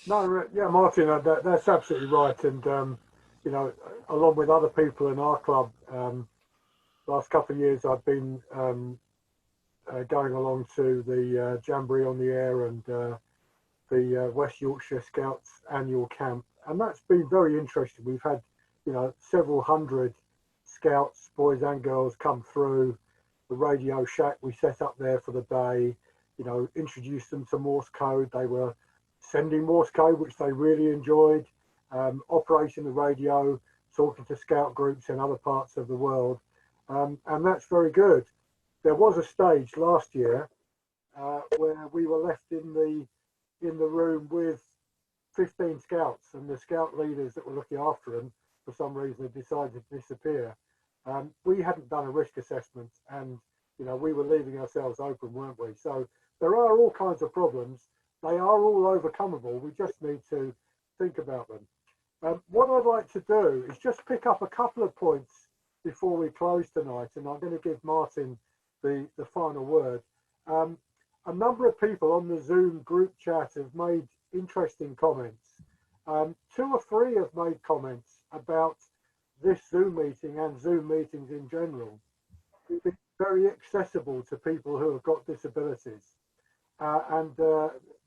No, yeah, Martin, that's absolutely right. And, you know, along with other people in our club, last couple of years I've been going along to the Jamboree on the Air and the West Yorkshire Scouts annual camp. And that's been very interesting. We've had, you know, several hundred scouts, boys and girls, come through the radio shack we set up there for the day, you know, introduced them to Morse code. They were sending Morse code, which they really enjoyed, operating the radio, talking to scout groups in other parts of the world. And that's very good. There was a stage last year where we were left in the room with 15 scouts, and the scout leaders that were looking after them, for some reason, had decided to disappear. We hadn't done a risk assessment, and you know, we were leaving ourselves open, weren't we? So there are all kinds of problems. They are all overcomable. We just need to think about them. What I'd like to do is just pick up a couple of points before we close tonight, and I'm going to give Martin the final word. A number of people on the Zoom group chat have made interesting comments. 2 or 3 have made comments about this Zoom meeting and Zoom meetings in general being very accessible to people who have got disabilities. And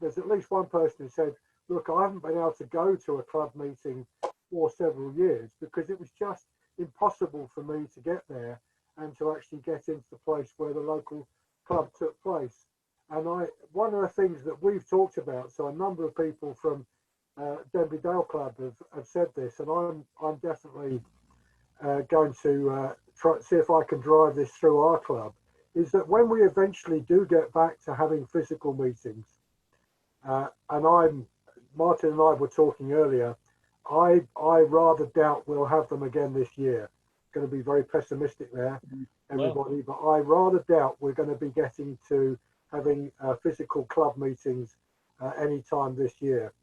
there's at least one person who said, look, I haven't been able to go to a club meeting for several years because it was just impossible for me to get there and to actually get into the place where the local club took place. And one of the things that we've talked about, so a number of people from Denby Dale Club have said this, and I'm definitely going to try see if I can drive this through our club, is that when we eventually do get back to having physical meetings, and Martin and I were talking earlier, I rather doubt we'll have them again this year. Going to be very pessimistic there, everybody, but I rather doubt we're going to be getting to having physical club meetings any time this year.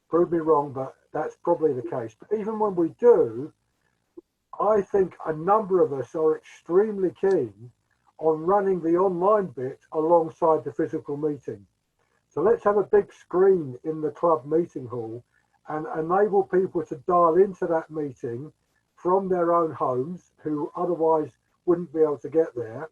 Prove me wrong, but that's probably the case. But even when we do, I think a number of us are extremely keen on running the online bit alongside the physical meeting. So let's have a big screen in the club meeting hall and enable people to dial into that meeting from their own homes who otherwise wouldn't be able to get there.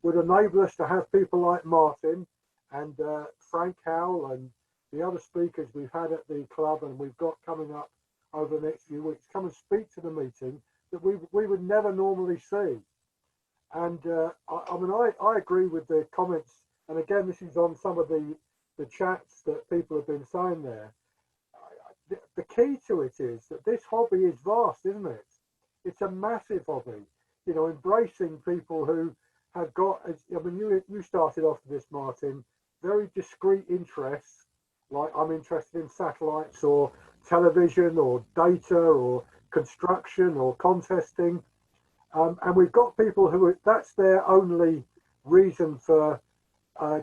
Would enable us to have people like Martin and Frank Howell and the other speakers we've had at the club and we've got coming up over the next few weeks come and speak to the meeting that we would never normally see. And I mean, I agree with the comments, and again, this is on some of the chats that people have been saying there. The key to it is that this hobby is vast, isn't it? It's a massive hobby, you know, embracing people who have got, I mean, you started off with this, Martin, very discrete interests, like I'm interested in satellites or television or data or construction or contesting. And we've got people who, that's their only reason for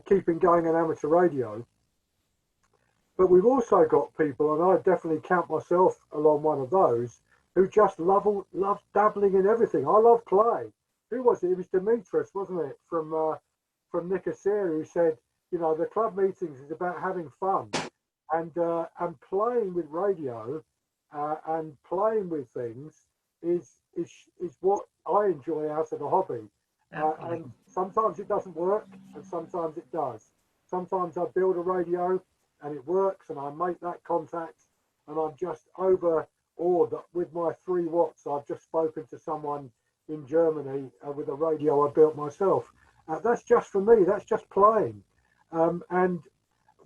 keeping going on amateur radio. But we've also got people, and I definitely count myself along one of those, who just love dabbling in everything. I love play. Who was it? It was Demetrius, wasn't it? From Nicosia, who said, you know, the club meetings is about having fun, and playing with radio and playing with things is what I enjoy out of the hobby. And sometimes it doesn't work, and sometimes it does. Sometimes I build a radio and it works, and I make that contact, and I'm just overawed that with my 3 watts, I've just spoken to someone in Germany with a radio I built myself. That's just for me. That's just playing. And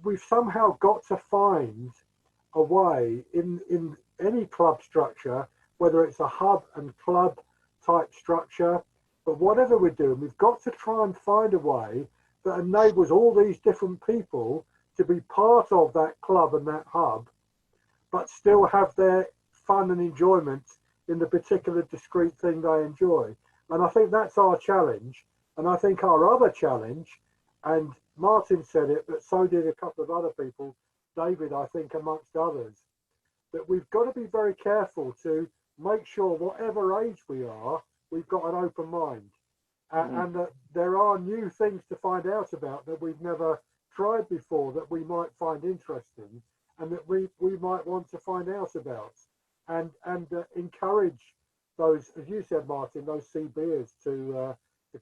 we've somehow got to find a way in any club structure, whether it's a hub and club type structure, but whatever we're doing, we've got to try and find a way that enables all these different people to be part of that club and that hub, but still have their fun and enjoyment in the particular discrete thing they enjoy. And I think that's our challenge. And I think our other challenge, and Martin said it, but so did a couple of other people, David, I think, amongst others, that we've got to be very careful to make sure whatever age we are, we've got an open mind. And that there are new things to find out about that we've never tried before, that we might find interesting, and that we might want to find out about, and encourage those, as you said, Martin, those CBers to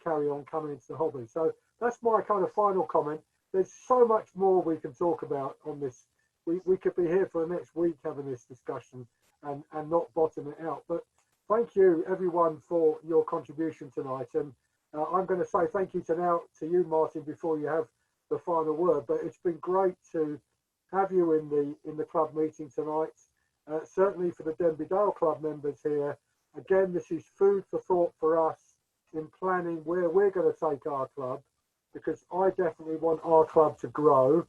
carry on coming into the hobby. So that's my kind of final comment. There's so much more we can talk about on this. We could be here for the next week having this discussion and not bottom it out. But thank you, everyone, for your contribution tonight. And I'm going to say thank you to you, Martin, before you have the final word. But it's been great to have you in the club meeting tonight. Certainly for the Denby Dale Club members here. Again, this is food for thought for us in planning where we're going to take our club, because I definitely want our club to grow.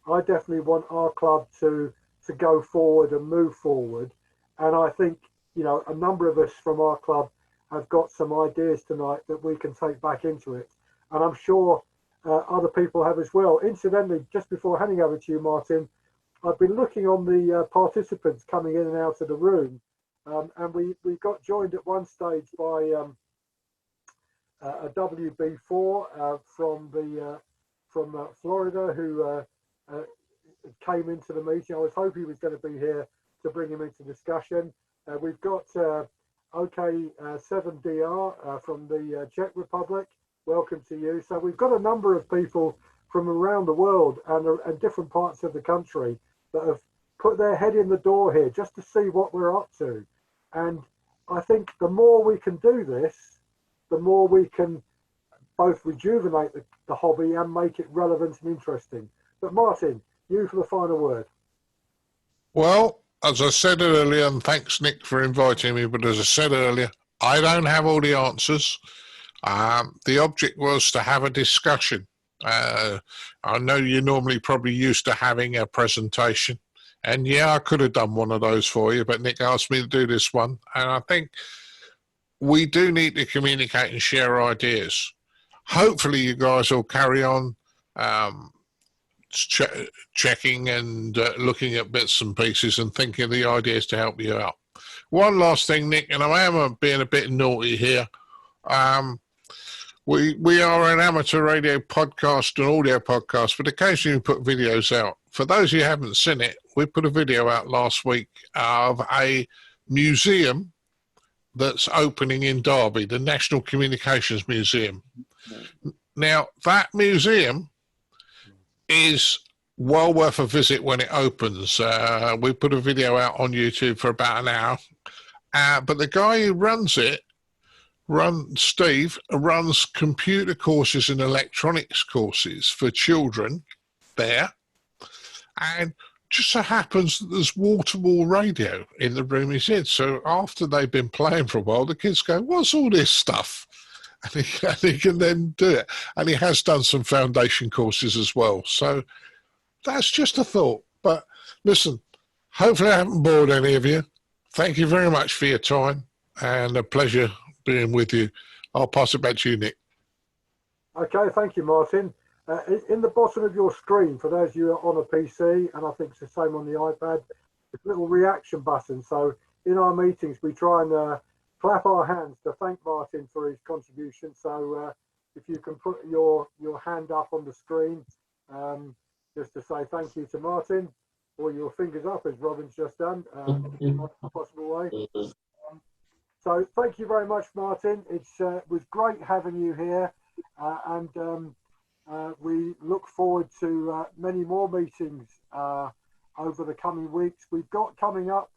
I definitely want our club to go forward and move forward. And I think, you know, a number of us from our club have got some ideas tonight that we can take back into it. And I'm sure other people have as well. Incidentally, just before handing over to you, Martin, I've been looking on the participants coming in and out of the room. And we got joined at one stage by a WB4 from Florida, who came into the meeting. I was hoping he was going to be here to bring him into discussion. We've got OK7DR from the Czech Republic. Welcome to you. So we've got a number of people from around the world and different parts of the country that have put their head in the door here just to see what we're up to. And I think the more we can do this, the more we can both rejuvenate the hobby and make it relevant and interesting. But Martin, you for the final word. Well, as I said earlier, and thanks, Nick, for inviting me, but as I said earlier, I don't have all the answers. The object was to have a discussion. I know you're normally probably used to having a presentation. And yeah, I could have done one of those for you, but Nick asked me to do this one. And I think we do need to communicate and share ideas. Hopefully you guys will carry on checking and looking at bits and pieces and thinking of the ideas to help you out. One last thing, Nick, and I am being a bit naughty here. We are an amateur radio podcast and audio podcast, but occasionally we put videos out. For those of you who haven't seen it, we put a video out last week of a museum that's opening in Derby, the National Communications Museum. Now, that museum is well worth a visit when it opens. We put a video out on YouTube for about an hour, but the guy who runs it, Steve, runs computer courses and electronics courses for children there, and just so happens that there's wall-to-wall radio in the room he's in. So after they've been playing for a while, the kids go, "What's all this stuff?" And he can then do it. And he has done some foundation courses as well. So that's just a thought. But listen, hopefully I haven't bored any of you. Thank you very much for your time, and a pleasure being with you. I'll pass it back to you, Nick. Okay, thank you, Martin. In the bottom of your screen, for those of you who are on a PC, and I think it's the same on the iPad, there's a little reaction button. So in our meetings, we try and clap our hands to thank Martin for his contribution. So if you can put your hand up on the screen, just to say thank you to Martin, or your fingers up as Robin's just done, in a possible way. So thank you very much, Martin. It was great having you here, and we look forward to many more meetings over the coming weeks. We've got coming up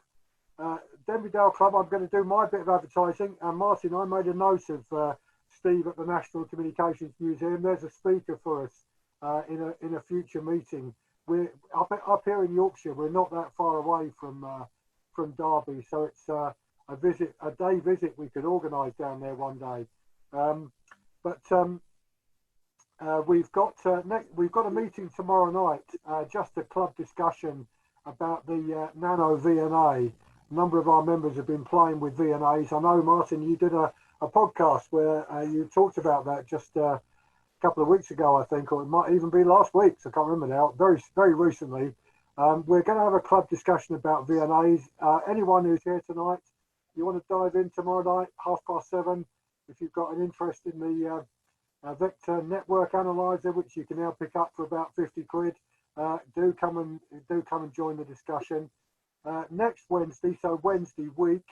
Denby Dale Club. I'm going to do my bit of advertising, and Martin, I made a note of Steve at the National Communications Museum. There's a speaker for us in a future meeting. We're up here in Yorkshire. We're not that far away from Derby, so it's a day visit we could organise down there one day. We've got a meeting tomorrow night, just a club discussion about the Nano VNA. A number of our members have been playing with VNAs. I know, Martin, you did a podcast where you talked about that just a couple of weeks ago, I think, or it might even be last week, so I can't remember now, very, very recently. We're going to have a club discussion about VNAs. Anyone who's here tonight, you want to dive in tomorrow night, 7:30, if you've got an interest in the vector network analyzer, which you can now pick up for about 50 quid, do come and join the discussion. Next Wednesday, so Wednesday week,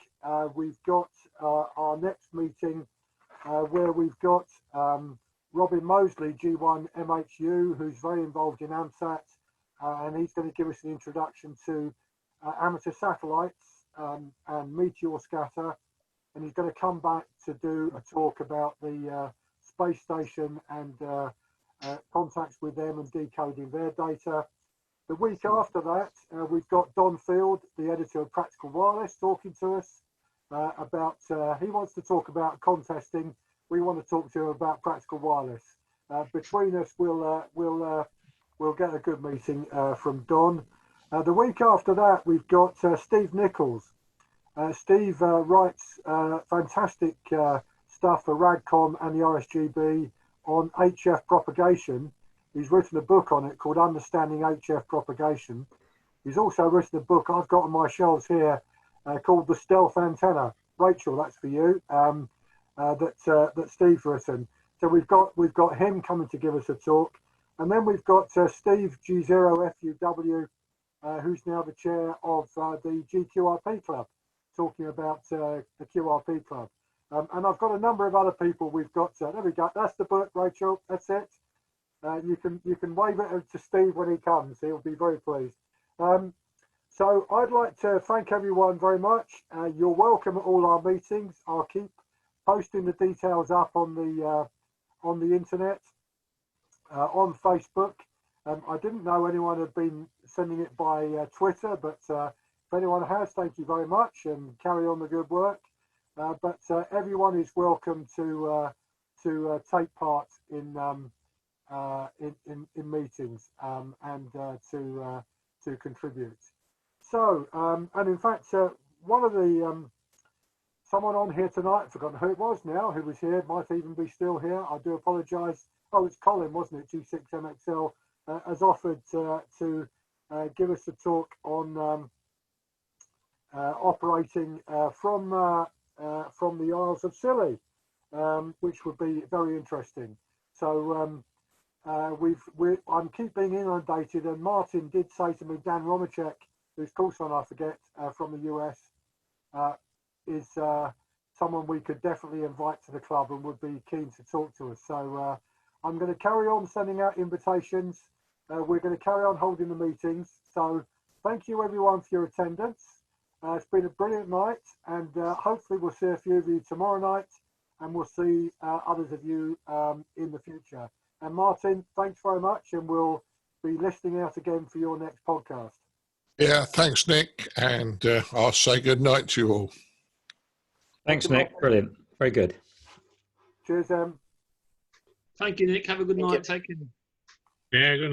we've got our next meeting where we've got Robin Mosley, G1 MHU, who's very involved in AMSAT, and he's going to give us an introduction to amateur satellites and meteor scatter, and he's going to come back to do a talk about the space station and contacts with them and decoding their data. The week after that, we've got Don Field, the editor of Practical Wireless, talking to us about, he wants to talk about contesting. We want to talk to him about Practical Wireless. Between us, we'll get a good meeting from Don. The week after that, we've got Steve Nichols. Steve writes fantastic stuff for RADCOM and the RSGB on HF propagation. He's written a book on it called Understanding HF Propagation. He's also written a book I've got on my shelves here called The Stealth Antenna. Rachel, that's for you. That Steve's written. So we've got him coming to give us a talk, and then we've got Steve G0FUW, who's now the chair of the GQRP Club, talking about the QRP Club. And I've got a number of other people. We've got there we go. That's the book, Rachel. That's it. You can wave it to Steve when he comes. He'll be very pleased. So I'd like to thank everyone very much. You're welcome at all our meetings. I'll keep posting the details up on the internet, on Facebook. I didn't know anyone had been sending it by Twitter, but if anyone has, thank you very much and carry on the good work. But everyone is welcome to take part in meetings and to contribute. So, and in fact, one of the someone on here tonight, I've forgotten who it was now, who was here, might even be still here. I do apologise. Oh, it's Colin, wasn't it? G6MXL has offered to give us a talk on operating from the Isles of Scilly, which would be very interesting. So I'm keeping inundated, and Martin did say to me, Dan Romacek, whose called sign I forget, from the US, is someone we could definitely invite to the club and would be keen to talk to us. So I'm going to carry on sending out invitations. We're going to carry on holding the meetings. So thank you everyone for your attendance. It's been a brilliant night, and hopefully we'll see a few of you tomorrow night, and we'll see others of you in the future. And Martin, thanks very much, and we'll be listening out again for your next podcast. Yeah, thanks, Nick, and I'll say good night to you all. Thanks, Nick. Brilliant. Very good. Cheers, Thank you, Nick. Have a good night. Take care. Yeah, good night.